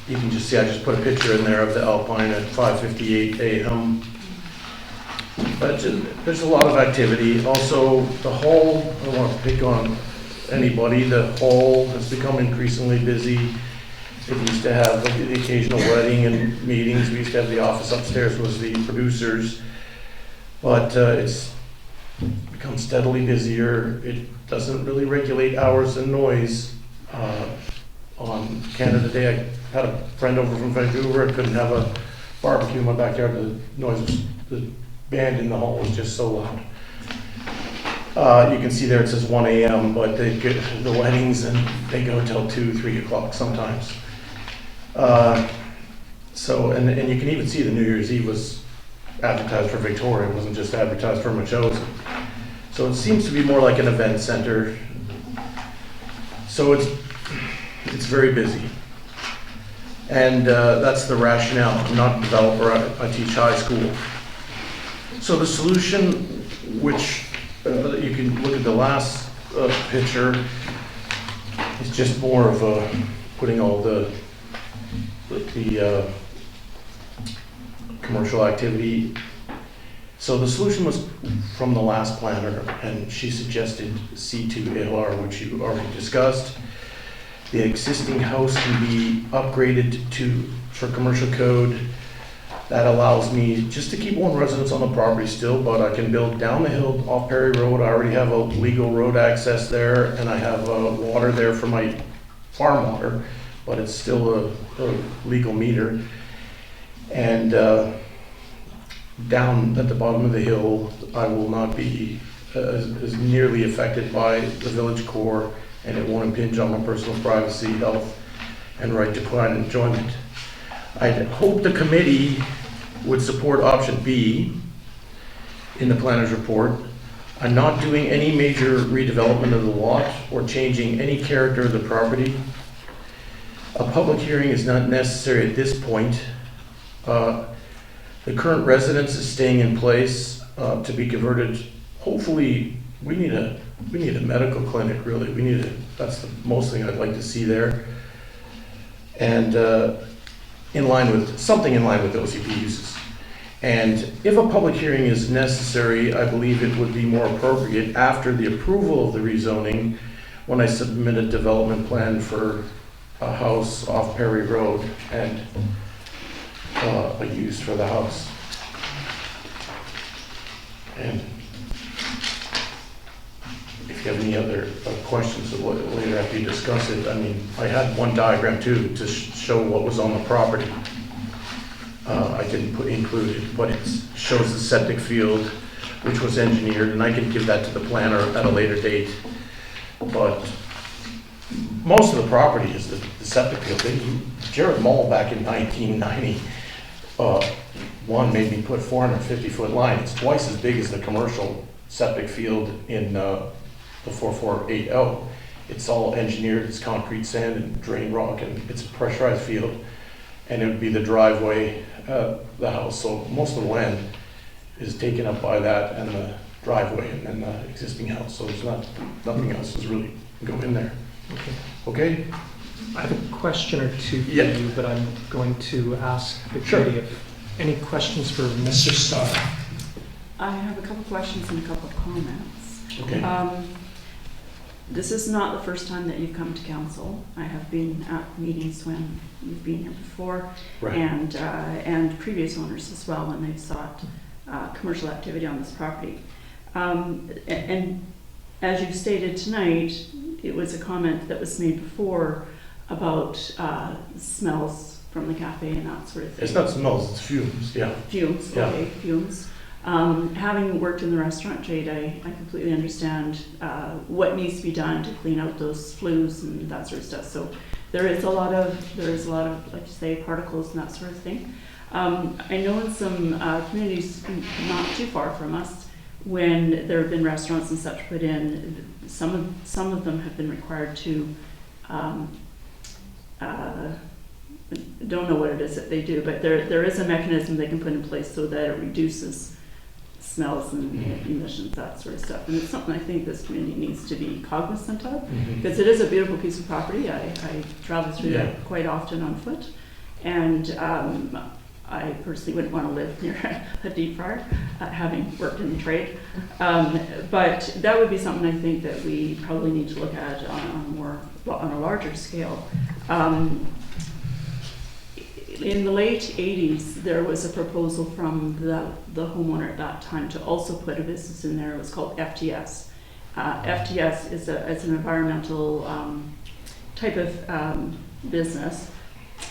you can just see, I just put a picture in there of the Alpine at 5:58 a.m. But there's a lot of activity. Also, the hall, I don't want to pick on anybody, the hall has become increasingly busy. It used to have the occasional wedding and meetings. We used to have the office upstairs was the producers. But it's become steadily busier. It doesn't really regulate hours and noise. On Canada Day, I had a friend over from Vancouver. I couldn't have a barbecue in my backyard. The noise, the band in the hall was just so loud. You can see there it says 1 a.m., but they get the weddings and they go till 2, 3 o'clock sometimes. So, and you can even see the New Year's Eve was advertised for Victoria. It wasn't just advertised for Metchosin. So it seems to be more like an event center. So it's very busy. And that's the rationale. I'm not a developer, I teach high school. So the solution, which you can look at the last picture, is just more of putting all the commercial activity So the solution was from the last planner, and she suggested C2ALR, which you already discussed. The existing house can be upgraded for commercial code. That allows me just to keep one residence on the property still, but I can build down the hill off Perry Road. I already have a legal road access there, and I have water there for my farm water, but it's still a legal meter. And down at the bottom of the hill, I will not be as nearly affected by the village core, and it won't impinge on my personal privacy, health, and right to quiet enjoyment. I hope the committee would support option B in the planner's report. I'm not doing any major redevelopment of the lot or changing any character of the property. A public hearing is not necessary at this point. The current residence is staying in place to be converted. Hopefully, we need a medical clinic, really. That's the most thing I'd like to see there. And something in line with OCP uses. And if a public hearing is necessary, I believe it would be more appropriate after the approval of the rezoning when I submit a development plan for a house off Perry Road and a use for the house. And if you have any other questions later after you discuss it, I mean, I had one diagram too to show what was on the property. I didn't include it, but it shows the septic field, which was engineered, and I can give that to the planner at a later date. But most of the property is the septic field. Jared Moll back in 1990, made me put 450-foot line. It's twice as big as the commercial septic field in the 4480. It's all engineered, it's concrete, sand, and drain rock, and it's a pressurized field. And it would be the driveway, the house. So most of the land is taken up by that and the driveway and then the existing house. So there's nothing else is really go in there. Okay? I have a question or two for Yeah. you, but I'm going to ask the Sure. committee if any questions for Mr. Starr. I have a couple questions and a couple of comments. Okay. This is not the first time that you've come to council. I have been at meetings when you've been here before, Right. and previous owners as well, when they've sought commercial activity on this property. And as you've stated tonight, it was a comment that was made before about smells from the cafe and that sort of thing. It's not smells, it's fumes, yeah. Fumes, Yeah. okay, fumes. Having worked in the restaurant trade, I completely understand what needs to be done to clean out those flues and that sort of stuff. So there is a lot of, like you say, particles and that sort of thing. I know in some communities not too far from us, when there have been restaurants and such put in, some of them have been required to, don't know what it is that they do, but there is a mechanism they can put in place so that it reduces smells and emissions, that sort of stuff. And it's something I think this community needs to be cognizant of, because it is a beautiful piece of property. I travel through that quite often on foot, and I personally wouldn't want to live near a deep fryer, having worked in the trade. But that would be something I think that we probably need to look at on a larger scale. In the late 80s, there was a proposal from the homeowner at that time to also put a business in there. It was called FTS. FTS is an environmental type of business.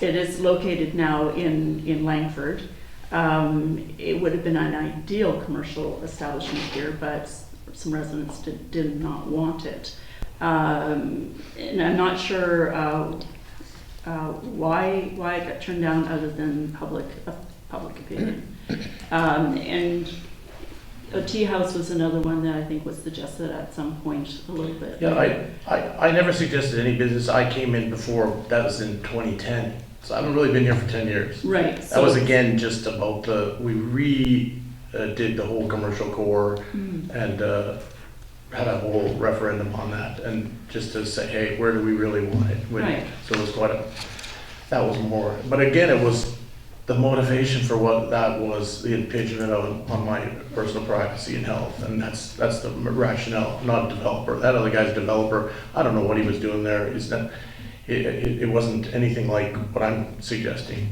It is located now in Langford. It would have been an ideal commercial establishment here, but some residents did not want it. And I'm not sure why it got turned down, other than public opinion. And a tea house was another one that I think was suggested at some point a little bit. Yeah, I never suggested any business. I came in before, that was in 2010. So I haven't really been here for 10 years. Right. That was again just about we redid the whole commercial core and had a whole referendum on that, and just to say, hey, where do we really want it? Right. So it was that was more, but again, it was the motivation for what that was, the impingement on my personal privacy and health, and that's the rationale. Not a developer. That other guy's a developer. I don't know what he was doing there. It wasn't anything like what I'm suggesting.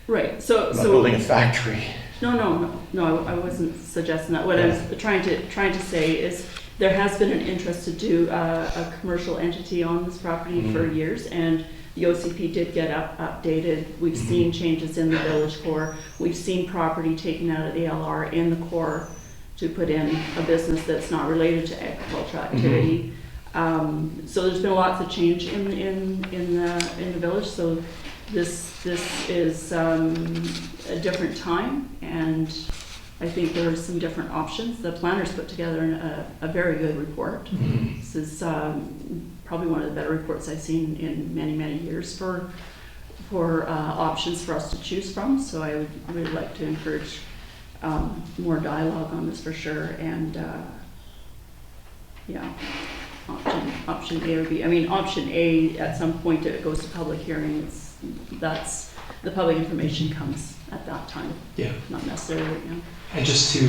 Right, so. I'm not building a factory. No, I wasn't suggesting that. What I was trying to say is there has been an interest to do a commercial entity on this property for years, and the OCP did get updated. We've seen changes in the village core. We've seen property taken out of the LR in the core to put in a business that's not related to agricultural activity. So there's been lots of change in the village. So this is a different time, and I think there are some different options. The planners put together a very good report. This is probably one of the better reports I've seen in many years for options for us to choose from. So I would really like to encourage more dialogue on this for sure. And yeah, option A or B. I mean, option A, at some point it goes to public hearing. That's the public information comes at that time. Yeah. Not necessarily right now. And just to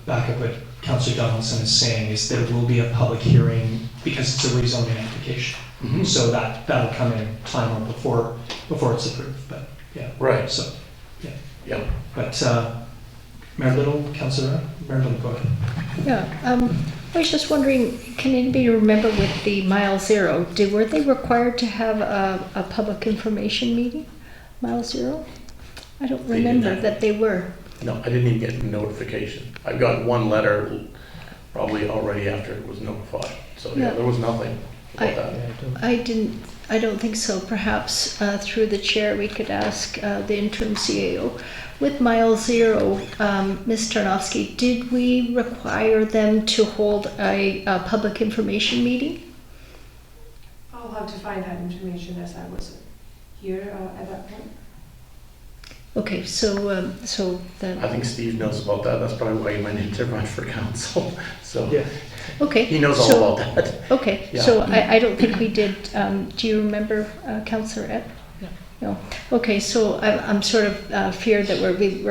back up what Councillor Donaldson is saying, is there will be a public hearing because it's a rezoning application. So that'll come in time before it's approved. But yeah. Right. So yeah. Yeah. But Mayor Little, Councillor, Mayor Little, go ahead. Yeah, I was just wondering, can anybody remember with the Mile Zero, were they required to have a public information meeting? Mile Zero? I don't They did remember not. that they were. No, I didn't even get a notification. I got one letter probably already after it was notified. So yeah, there was nothing about that. I don't think so. Perhaps through the chair we could ask the interim CAO. With Mile Zero, Ms. Tarnowski, did we require them to hold a public information meeting? I'll have to find that information as I was here at that point. Okay, so then. I think Steve knows about that. That's probably why he went into run for council. So Yeah. Okay. he knows all about that. Okay, Yeah. so I don't think we did, do you remember, Councillor Epp? No. Okay, so I'm sort of feared that we've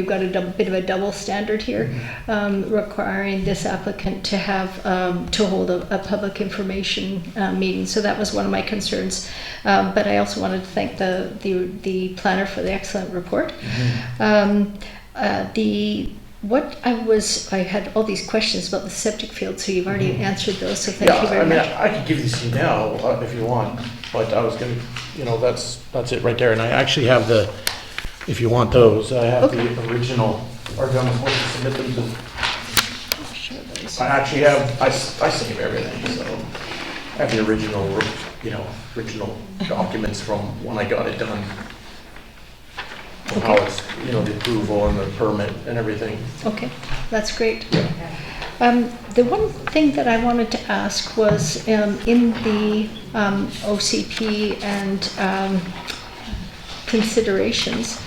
got a bit of a double standard here, requiring this applicant to have, to hold a public information meeting. So that was one of my concerns. But I also wanted to thank the planner for the excellent report. I had all these questions about the septic field, so you've already answered those, so thank you very much. I could give these to you now if you want, but I was going to, that's it right there. And I actually have if you want those, I have the original, or I'm supposed to submit them to. I actually have, I save everything, so I have the original documents from when I got it done. How it's, the approval and the permit and everything. Okay, that's great. The one thing that I wanted to ask was in the OCP and considerations,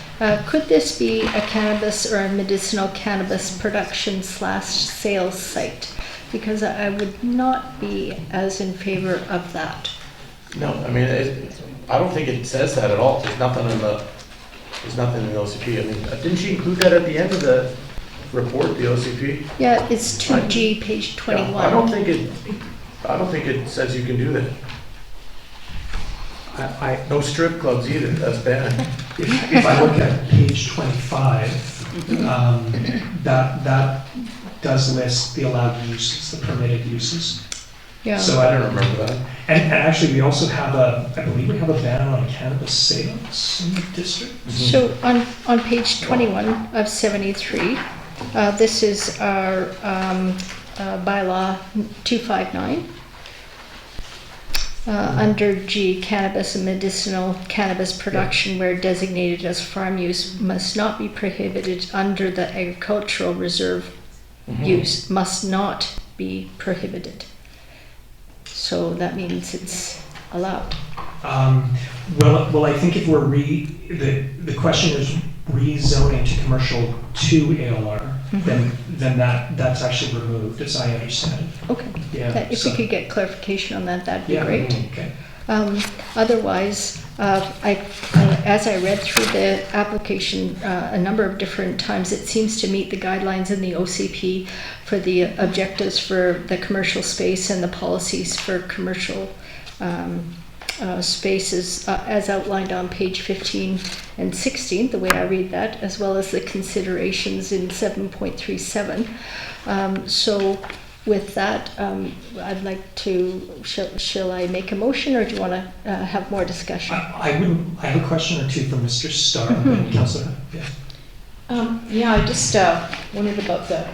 could this be a cannabis or a medicinal cannabis production / sales site? Because I would not be as in favor of that. No, I mean, I don't think it says that at all. There's nothing in the OCP. I mean, didn't she include that at the end of the report, the OCP? Yeah, it's 2G, page 21. Yeah, I don't think it says you can do that. No strip clubs either. That's bad. If I look at page 25, that does list the allowed uses, the permitted uses. Yeah. So I don't remember that. And actually, we also have I believe we have a ban on cannabis sales in the district. So on page 21 of 73, this is our bylaw 259. Under G, cannabis and medicinal cannabis production where designated as farm use must not be prohibited under the agricultural reserve use, must not be prohibited. So that means it's allowed. Well, I think if we're the question is rezoning to commercial to ALR, then that's actually removed, as I understand it. Okay. Yeah. If we could get clarification on that, that'd be great. Okay. Otherwise, as I read through the application a number of different times, it seems to meet the guidelines in the OCP for the objectives for the commercial space and the policies for commercial spaces as outlined on page 15 and 16, the way I read that, as well as the considerations in 7.37. So with that, I'd like to, shall I make a motion, or do you want to have more discussion? I have a question or two for Mr. Starr and Councillor. Yeah. Yeah, I just wondered about the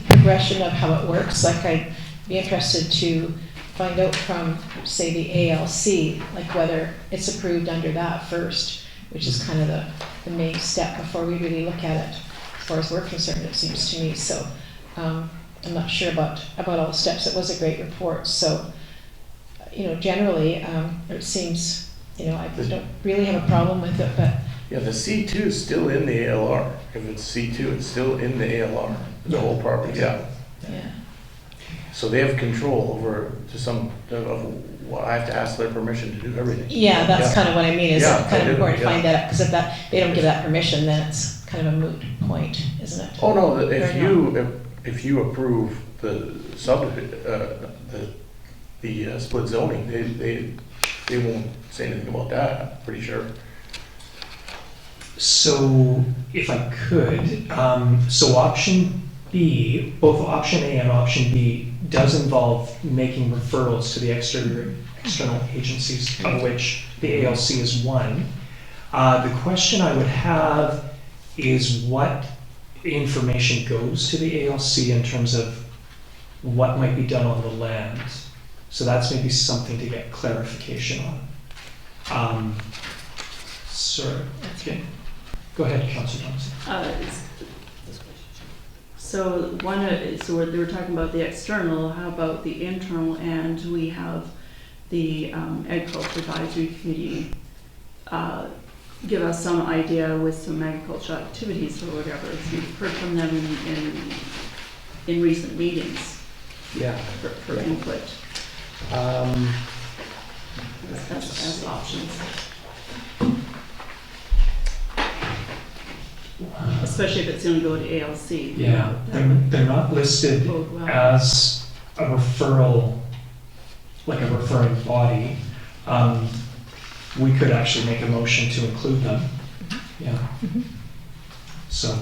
progression of how it works. Like, I'd be interested to find out from, say, the ALC, like whether it's approved under that first, which is kind of the main step before we really look at it, as far as we're concerned, it seems to me. So I'm not sure about all the steps. It was a great report. So, generally, it seems, I don't really have a problem with it, but Yeah, the C2 is still in the ALR. If it's C2, it's still in the ALR, the whole property, yeah. yeah. So they have control over I have to ask their permission to do everything. Yeah, that's kind of what I mean, is Yeah, kind I of do, important to yeah. find that out, because if they don't give that permission, then it's kind of a moot point, isn't it? Oh, no, Or if you approve the split zoning, they won't say anything about that, I'm pretty sure. So if I could, so option B, both option A and option B does involve making referrals to the external agencies, of which the ALC is one. The question I would have is what information goes to the ALC in terms of what might be done on the land. So that's maybe something to get clarification on. Sir, okay. Go ahead, Councillor Thompson. So so they were talking about the external. How about the internal? And we have the Agriculture Advisory Committee give us some idea with some agricultural activities or whatever. So we've heard from them in recent meetings. Yeah. For input as options. Especially if it's going to go to ALC. Yeah, they're not listed as a referral, like a referring body. We could actually make a motion to include them. Yeah. So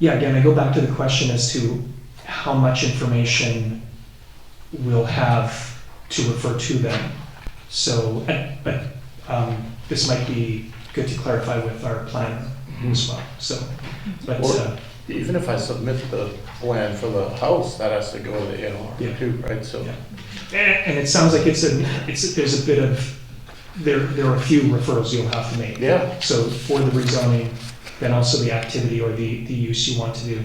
again, I go back to the question as to how much information we'll have to refer to them. So, but this might be good to clarify with our planner as well. So, but Even if I submit the plan for the house, that has to go to the ALR too, right? So, and it sounds like there's a bit of there are a few referrals you'll have to make. yeah, So for the rezoning, then also the activity or the use you want to do.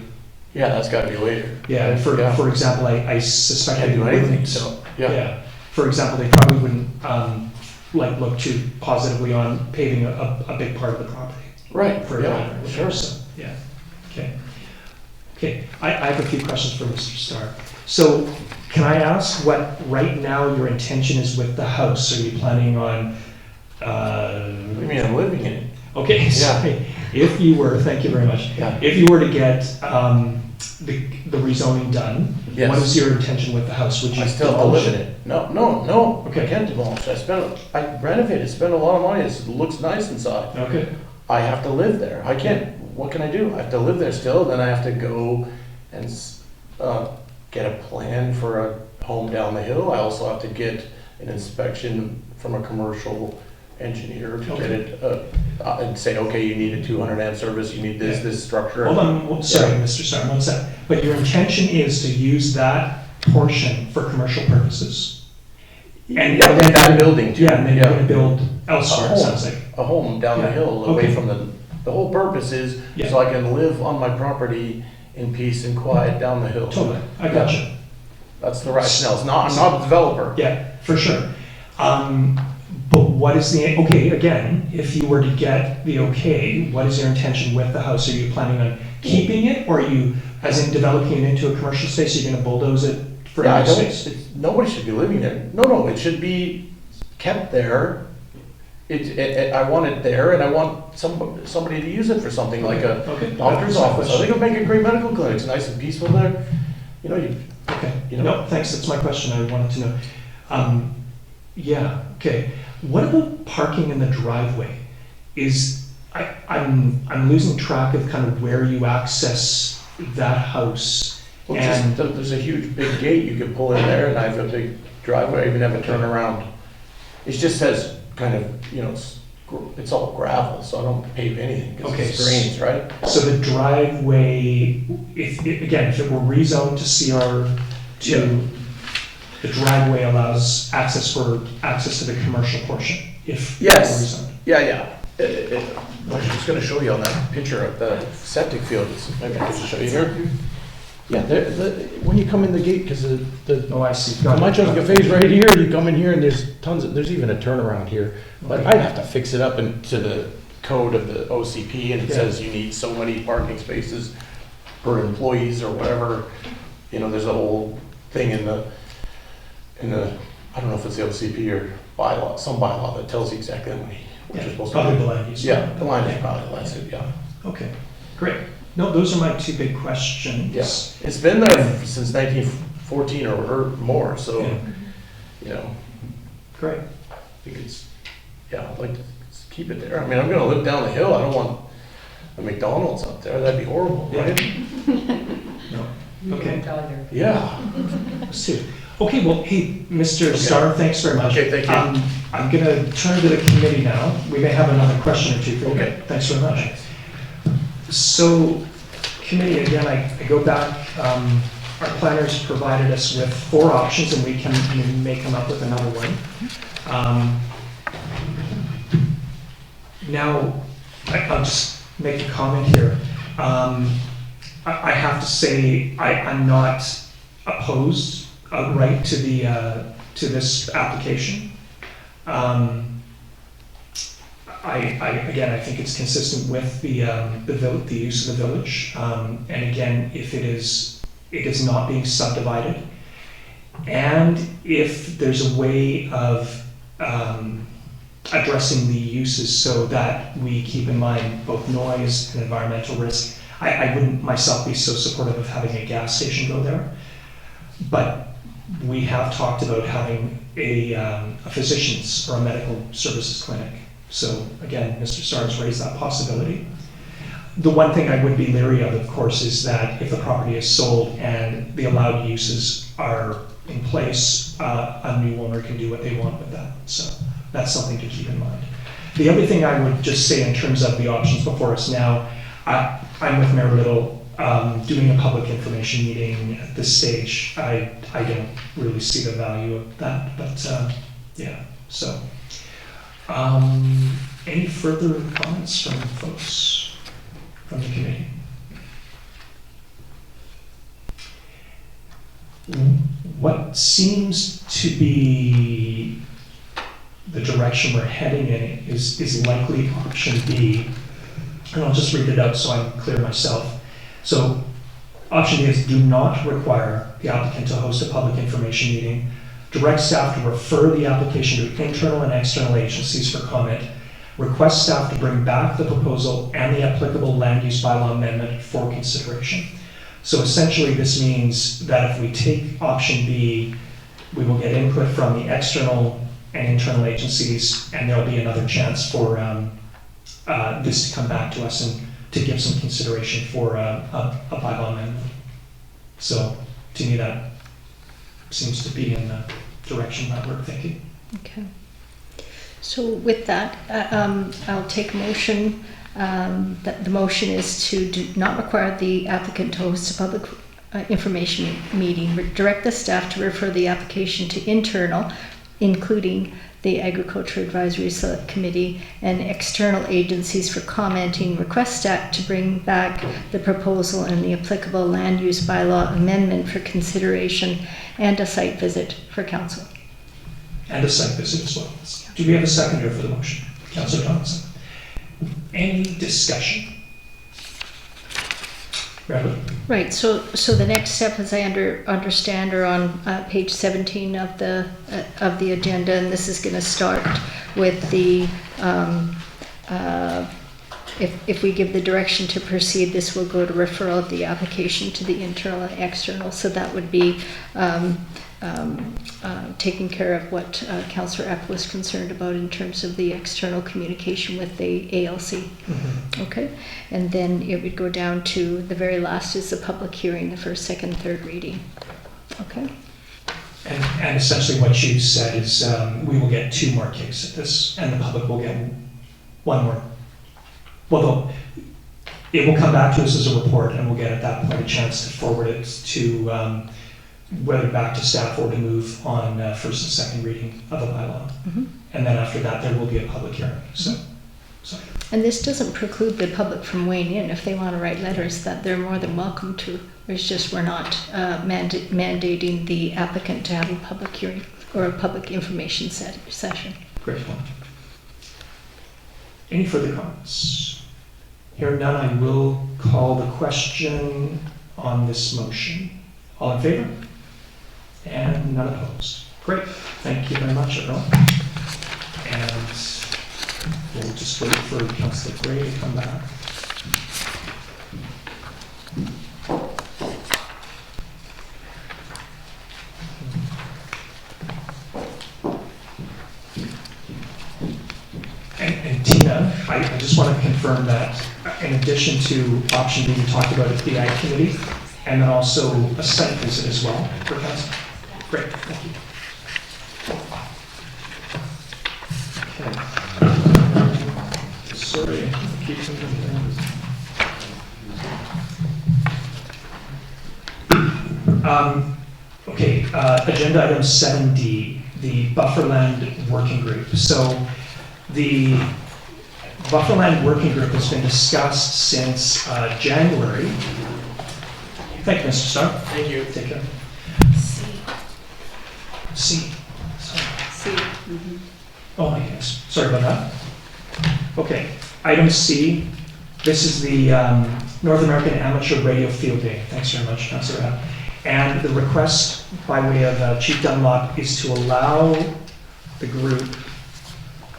yeah, that's got to be later. Yeah. And for example, I suspect Can't they do anything. wouldn't. So, yeah. For example, they probably wouldn't look too positively on paving a big part of the property. Right. For Yeah. Sure. So, yeah. Okay. I have a few questions for Mr. Starr. So can I ask what right now your intention is with the house? Are you planning on? What do you mean I'm living in it? Okay. Yeah. Sorry. If you were, thank you very much. Yeah. If you were to get the rezoning done, Yes. what is your intention with the house? Would you I still have to demolish live in it. No. Okay. I can't demolish. I renovated, spent a lot of money. It looks nice inside. Okay. I have to live there. I can't, what can I do? I have to live there still, then I have to go and get a plan for a home down the hill. I also have to get an inspection from a commercial engineer to get it, and say, okay, you need a 200 amp service, you need this structure. Hold on, sorry, Mr. Starr, one sec. But your intention is to use that portion for commercial purposes? And Yeah, that building too. Yeah, and then you're gonna Yeah. build elsewhere, it sounds like. A home down the Yeah. hill, Okay. away from the whole purpose is Yeah. so I can live on my property in peace and quiet down the hill. Totally, I got you. That's the rationale. I'm not a developer. Yeah, for sure. But what is okay, again, if you were to get the okay, what is your intention with the house? Are you planning on keeping it, or are you As in developing it into a commercial space, you're gonna bulldoze it for Yeah, I other don't, space? nobody should be living there. No, it should be kept there. I want it there, and I want somebody to use it for something like a Okay. doctor's That's my office. I think it'll make a great medical clinic. It's nice and peaceful there. You know, Okay, you know. no, thanks, that's my question, I wanted to know. Yeah, okay. What about parking in the driveway? I'm losing track of kind of where you access that house. Well, And there's a huge big gate you can pull in there, and I have a big driveway. I even have a turnaround. It just says kind of, you know, it's all gravel, so I don't pave anything because Okay, it's drains, right? so the driveway, if it were rezoned to CR2, the driveway allows access to the commercial portion, if it were Yes. rezoned. Yeah. I was just gonna show you on that picture of the septic field. Maybe I can just show you here. Yeah, when you come in the gate, because Oh, I see. the Metchosin Cafe's right here, you come in here and there's even a turnaround here. But I'd have to fix it up into the code of the OCP, and it Yeah. says you need so many parking spaces per employees or whatever. You know, there's a whole thing in the, I don't know if it's the OCP or bylaw, some bylaw that tells you exactly what you're supposed to Probably do. the land use. Yeah, the line is probably, that's it, yeah. Okay, great. No, those are my two big questions. Yes, it's been there since 1914 or more, so, Yeah. you know, Great. I think it's, yeah, I'd like to keep it there. I mean, I'm gonna live down the hill, I don't want a McDonald's up there, that'd be horrible, right? No. Okay. Yeah. Let's see. Okay, well, hey, Mr. Okay. Starr, thanks very much. Okay, thank you. I'm gonna turn to the committee now. We may have another question or two for you. Okay. Thanks very much. So, committee, again, I go back, our planners provided us with 4 options, and we may come up with another one. Now, I'll just make a comment here. I have to say, I'm not opposed outright to this application. I think it's consistent with the use of the village. And again, if it is not being subdivided, and if there's a way of addressing the uses so that we keep in mind both noise and environmental risk, I wouldn't myself be so supportive of having a gas station go there. But we have talked about having a physician's or a medical services clinic. So again, Mr. Starr's raised that possibility. The one thing I would be leery of course, is that if the property is sold and the allowed uses are in place, a new owner can do what they want with that. So that's something to keep in mind. The other thing I would just say in terms of the options before us now, I'm with Mayor Little. Doing a public information meeting at this stage, I don't really see the value of that, but yeah, so. Any further comments from folks from the committee? What seems to be the direction we're heading in is likely option B, and I'll just read it out so I'm clear myself. So, option A is do not require the applicant to host a public information meeting. Direct staff to refer the application to internal and external agencies for comment. Request staff to bring back the proposal and the applicable land use bylaw amendment for consideration. So essentially this means that if we take option B, we will get input from the external and internal agencies, and there'll be another chance for this to come back to us and to give some consideration for a bylaw amendment. So to me that seems to be in the direction that we're thinking. Okay. So with that, I'll take a motion that the motion is to do not require the applicant to host a public information meeting, direct the staff to refer the application to internal, including the Agriculture Advisory Committee and external agencies for commenting, request staff to bring back the proposal and the applicable land use bylaw amendment for consideration, and a site visit for council. And a site visit as well. Do we have a seconder for the motion? Councillor Thompson. Any discussion? Ready? Right, so the next step, as I understand, are on page 17 of the agenda, and this is going to start with the, if we give the direction to proceed, this will go to referral of the application to the internal and external, so that would be taking care of what Councillor Epp was concerned about in terms of the external communication with the ALC. Mm-hmm. Okay, and then it would go down to the very last is the public hearing, the first, second, third reading. Okay. And essentially what you said is we will get 2 more kicks at this, and the public will get 1 more. Well, it will come back to us as a report, and we'll get at that point a chance to forward it to whether back to staff or to move on first and second reading of the bylaw. Mm-hmm. And then after that, there will be a public hearing. So. And this doesn't preclude the public from weighing in if they want to write letters, that they're more than welcome to. It's just we're not mandating the applicant to have a public hearing or a public information session. Great point. Any further comments? Hearing none, I will call the question on this motion. All in favor? And none opposed. Great. Thank you very much, everyone. And we'll just wait for Councillor Gray to come back. And Tina, I just want to confirm that in addition to option B, we talked about at the IT committee, and then also a site visit as well for council. Great, thank you. Okay. Sorry, keep okay, agenda item 7D, the Bufferland Working Group. So the Bufferland Working Group has been discussed since January. Thank you, Mr. Starr. Thank you. Take care. C. Sorry. C. Mm-hmm. Oh my goodness. Sorry about that. Okay. Item C. This is the North American Amateur Radio Field Day. Thanks very much, Councillor App. And the request by way of Chief Dunlop is to allow the group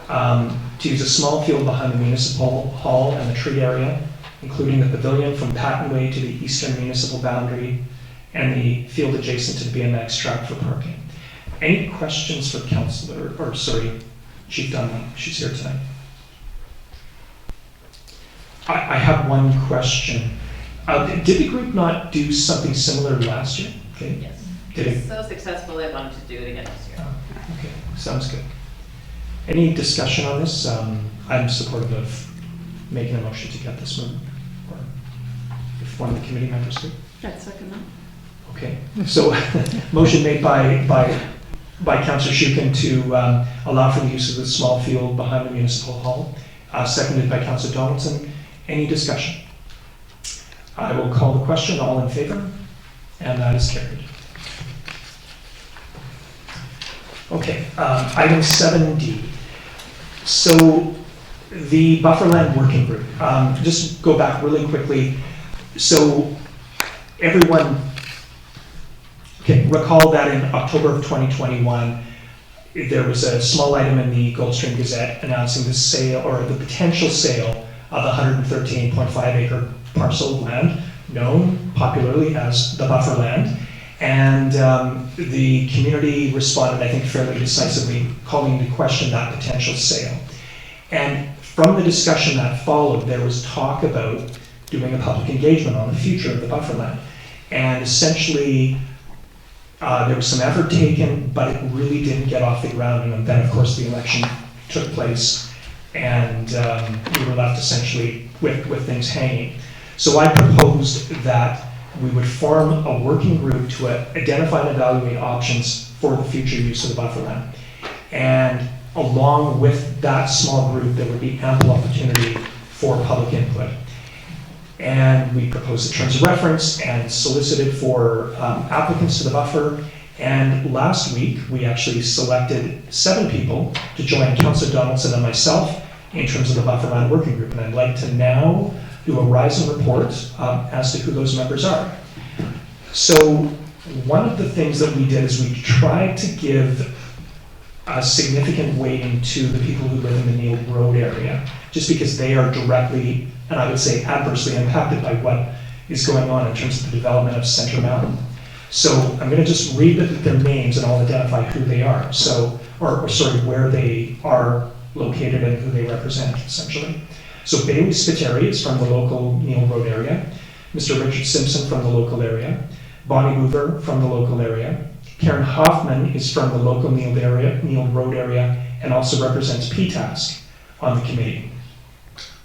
to use a small field behind the Municipal Hall and the tree area, including the pavilion from Patton Way to the eastern municipal boundary and the field adjacent to the BMX track for parking. Any questions for Councillor, or sorry, Chief Dunlop? She's here tonight. I have one question. Did the group not do something similar last year? Okay. Yes. Did it? So successful, they wanted to do it again this year. Oh, okay, sounds good. Any discussion on this? I'm supportive of making a motion to get this moving, or if one of the committee members could. I'd second that. Okay, so motion made by Councillor Shukin to allow for the use of the small field behind the Municipal Hall, seconded by Councillor Donaldson. Any discussion? I will call the question. All in favor? And that is carried. Okay, item 7D. So the Bufferland Working Group, just go back really quickly. So everyone, okay, recall that in October of 2021, there was a small item in the Goldstream Gazette announcing the sale or the potential sale of the 113.5 acre parcel of land, known popularly as the Bufferland. And the community responded, I think, fairly decisively, calling into question that potential sale. And from the discussion that followed, there was talk about doing a public engagement on the future of the Bufferland. And essentially, there was some effort taken, but it really didn't get off the ground. And then, of course, the election took place, and we were left essentially with things hanging. So I proposed that we would form a working group to identify and evaluate options for the future use of the Bufferland. And along with that small group, there would be ample opportunity for public input. And we proposed the terms of reference and solicited for applicants to the buffer. And last week, we actually selected 7 people to join Councillor Donaldson and myself in terms of the Bufferland Working Group. And I'd like to now do a rise and report as to who those members are. So one of the things that we did is we tried to give a significant weighting to the people who live in the Neil Road area, just because they are directly, and I would say adversely impacted by what is going on in terms of the development of Centre Mountain. So I'm going to just read their names and I'll identify who they are. So, or sorry, where they are located and who they represent, essentially. So Bailey Spiteri is from the local Neil Road area. Mr. Richard Simpson from the local area. Bonnie Hoover from the local area. Karen Hoffman is from the local Neil Road area and also represents PTASC on the committee.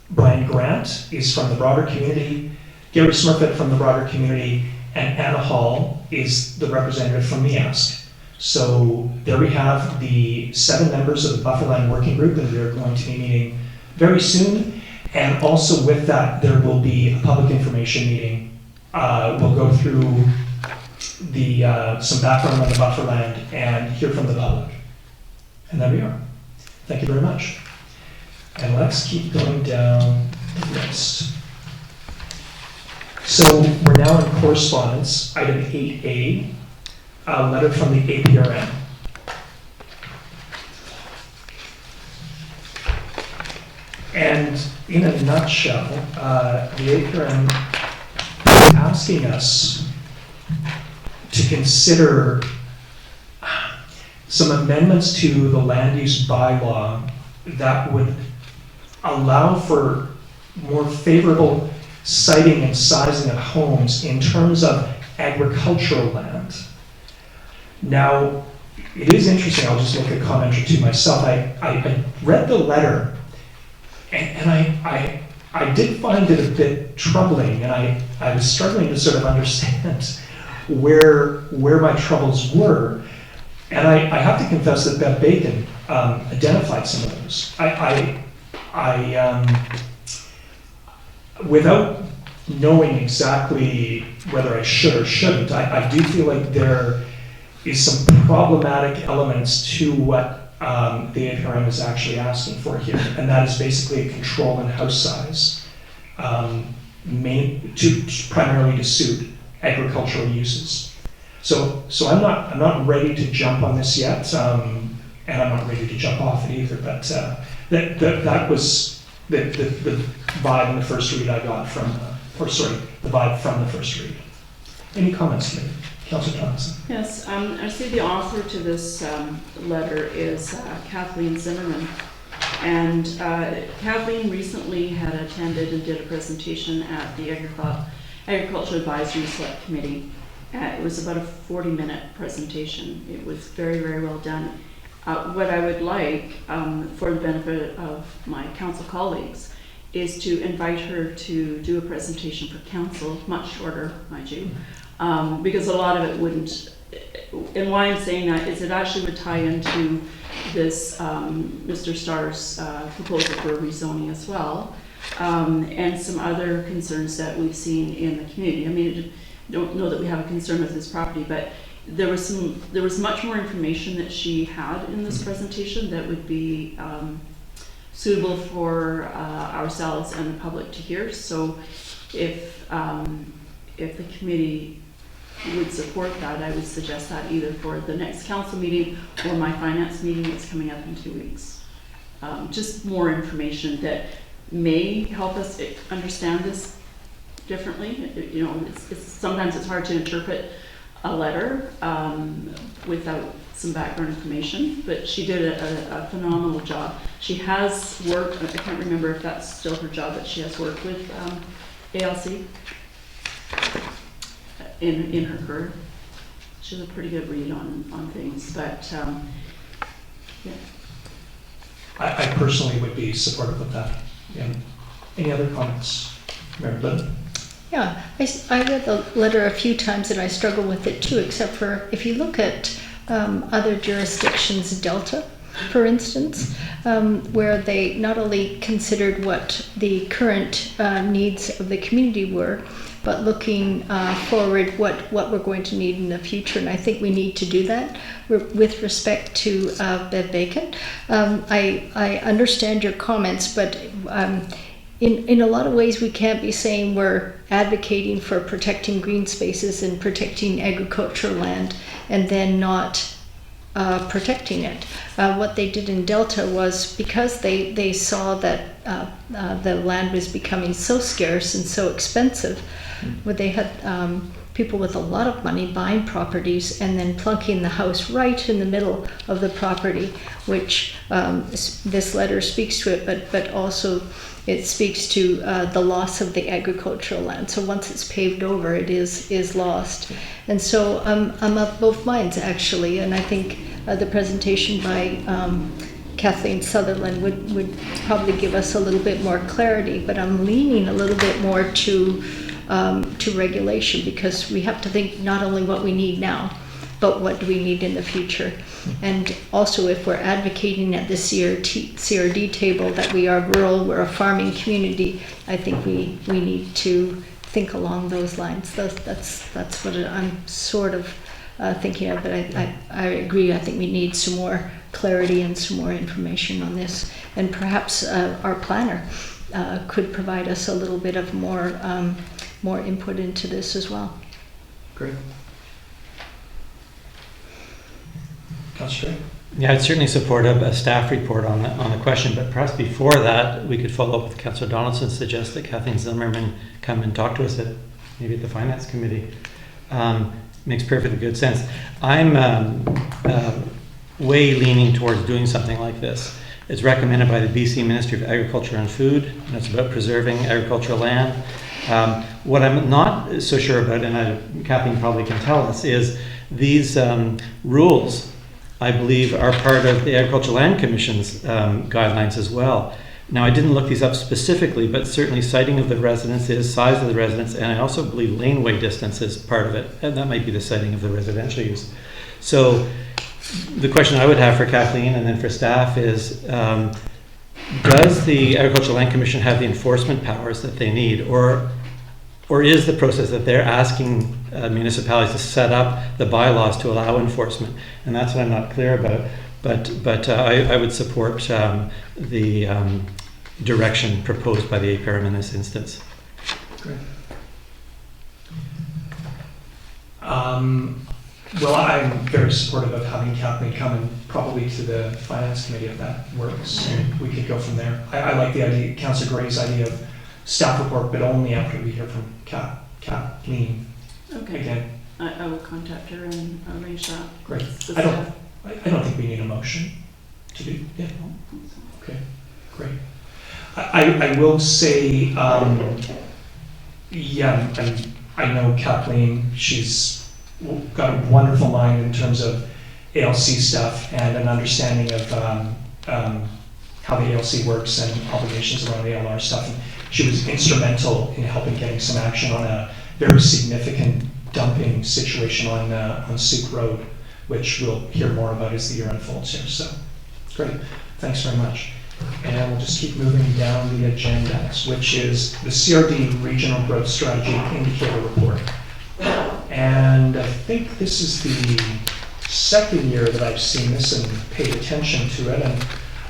Brian Grant is from the broader community. Gary Smurfett from the broader community, and Anna Hall is the representative from MEASC. So there we have the 7 members of the Bufferland Working Group, and we are going to be meeting very soon. And also with that, there will be a public information meeting. We'll go through some background on the Bufferland and hear from the public. And there we are. Thank you very much. And let's keep going down the list. So we're now in correspondence, item 8A, a letter from the APRM. And in a nutshell, the APRM is asking us to consider some amendments to the land use bylaw that would allow for more favorable siting and sizing of homes in terms of agricultural land. Now, it is interesting, I'll just make a comment or two myself. I read the letter and I did find it a bit troubling, and I was struggling to sort of understand where my troubles were. And I have to confess that Bev Bacon identified some of those. Without knowing exactly whether I should or shouldn't, I do feel like there is some problematic elements to what the APRM is actually asking for here, and that is basically a control in house size, primarily to suit agricultural uses. So I'm not ready to jump on this yet, and I'm not ready to jump off it either. But that was the vibe in the first read I got from, the vibe from the first read. Any comments, maybe? Councillor Thompson. Yes, I see the author to this letter is Kathleen Zimmerman. And Kathleen recently had attended and did a presentation at the Agriculture Advisory Select Committee. It was about a 40-minute presentation. It was very, very well done. What I would like, for the benefit of my council colleagues, is to invite her to do a presentation for council, much shorter, mind you, because a lot of it wouldn't, and why I'm saying that is it actually would tie into this Mr. Starr's proposal for rezoning as well, and some other concerns that we've seen in the community. I mean, I don't know that we have a concern with this property, but there was much more information that she had in this presentation that would be suitable for ourselves and the public to hear. So if the committee would support that, I would suggest that either for the next council meeting or my finance meeting that's coming up in 2 weeks. Just more information that may help us understand this differently. You know, sometimes it's hard to interpret a letter without some background information, but she did a phenomenal job. She has worked, I can't remember if that's still her job, but she has worked with ALC in her career. She's a pretty good read on things, but yeah. I personally would be supportive of that. Yeah. Any other comments? Mary Lynn? Yeah, I read the letter a few times and I struggle with it too, except for if you look at other jurisdictions, Delta, for instance, where they not only considered what the current needs of the community were, but looking forward what we're going to need in the future. And I think we need to do that with respect to Bev Bacon. I understand your comments, but in a lot of ways, we can't be saying we're advocating for protecting green spaces and protecting agricultural land and then not protecting it. What they did in Delta was, because they saw that the land was becoming so scarce and so expensive, where they had people with a lot of money buying properties and then plunking the house right in the middle of the property, which this letter speaks to it, but also it speaks to the loss of the agricultural land. So once it's paved over, it is lost. And so I'm of both minds, actually, and I think the presentation by Kathleen Sutherland would probably give us a little bit more clarity, but I'm leaning a little bit more to regulation, because we have to think not only what we need now, but what do we need in the future. And also, if we're advocating at the CRD table that we are rural, we're a farming community, I think we need to think along those lines. That's what I'm sort of thinking of, but I agree. I think we need some more clarity and some more information on this, and perhaps our planner could provide us a little bit of more input into this as well. Great. Councillor? Yeah, I'd certainly support a staff report on the question, but perhaps before that, we could follow up with Councillor Donaldson, suggest that Kathleen Zimmerman come and talk to us maybe at the Finance Committee. Makes perfectly good sense. I'm way leaning towards doing something like this. It's recommended by the BC Ministry of Agriculture and Food, and it's about preserving agricultural land. What I'm not so sure about, and Kathleen probably can tell us, is these rules, I believe, are part of the Agricultural Land Commission's guidelines as well. Now, I didn't look these up specifically, but certainly siting of the residences, size of the residence, and I also believe laneway distance is part of it, and that might be the siting of the residential use. So the question I would have for Kathleen and then for staff is, does the Agricultural Land Commission have the enforcement powers that they need, or is the process that they're asking municipalities to set up the bylaws to allow enforcement? And that's what I'm not clear about. But I would support the direction proposed by the APRM in this instance. Great. Well, I'm very supportive of having Kathleen come and probably to the Finance Committee if that works. And we could go from there. I like the idea, Councillor Gray's idea of staff report, but only after we hear from Kathleen. Okay. Again. I will contact her and arrange that. Great. The I don't think we need a motion to do. Yeah. Okay. Great. I will say, yeah, I know Kathleen. She's got a wonderful mind in terms of ALC stuff and an understanding of how the ALC works and obligations around the ALR stuff. And she was instrumental in helping getting some action on a very significant dumping situation on Souk Road, which we'll hear more about as the year unfolds here. So, great. Thanks very much. And we'll just keep moving down the agenda, which is the CRD Regional Growth Strategy Indicator Report. And I think this is the second year that I've seen this and paid attention to it. And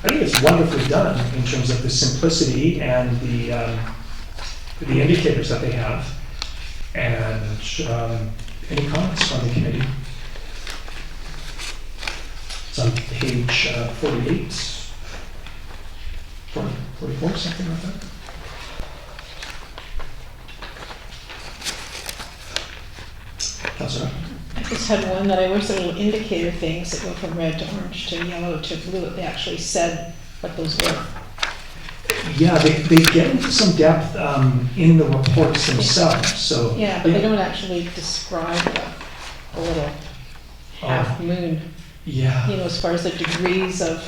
I think it's wonderfully done in terms of the simplicity and the indicators that they have. And any comments from the committee? It's on page 48, 44, something like that. Councillor? I just had one that I wish there were little indicator things that go from red to orange to yellow to blue. They actually said what those were. Yeah, they get into some depth in the reports themselves. So yeah, but they don't actually describe the little half moon. Yeah. You know, as far as the degrees of,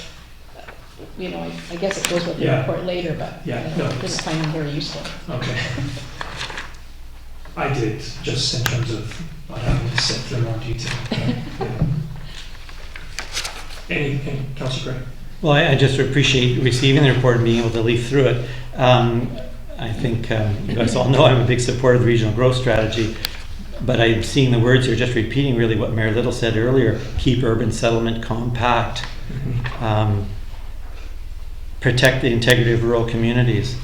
you know, I guess it goes with the report later, but yeah, I didn't find them very useful. Okay. I did, just in terms of not having to sit through more detail. Any Councillor Gray? Well, I just appreciate receiving the report and being able to leaf through it. I think you guys all know I'm a big supporter of the regional growth strategy, but I'm seeing the words here just repeating really what Mayor Little said earlier: keep urban settlement compact, protect the integrity of rural communities.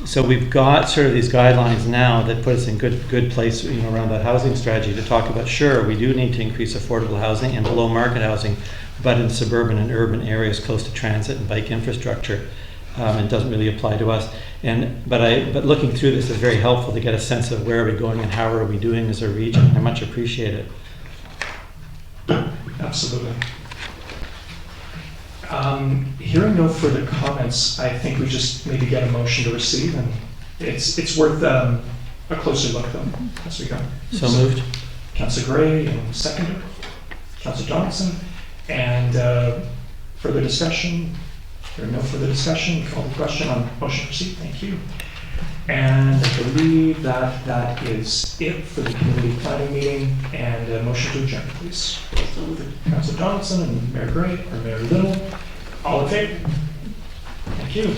So we've got sort of these guidelines now that put us in good place, around that housing strategy to talk about, sure, we do need to increase affordable housing and below market housing, but in suburban and urban areas close to transit and bike infrastructure. It doesn't really apply to us. But looking through this is very helpful to get a sense of where are we going and how are we doing as a region. I much appreciate it. Absolutely. Hearing no further comments, I think we just maybe get a motion to receive, and it's worth a closer look though as we go. So moved. Councillor Gray and seconder, Councillor Johnson, and further discussion. Hearing no further discussion, call the question on motion to proceed. Thank you. And I believe that is it for the community planning meeting, and a motion to adjourn, please. Councillor Johnson and Mayor Gray, or Mayor Little, all in favor? Thank you.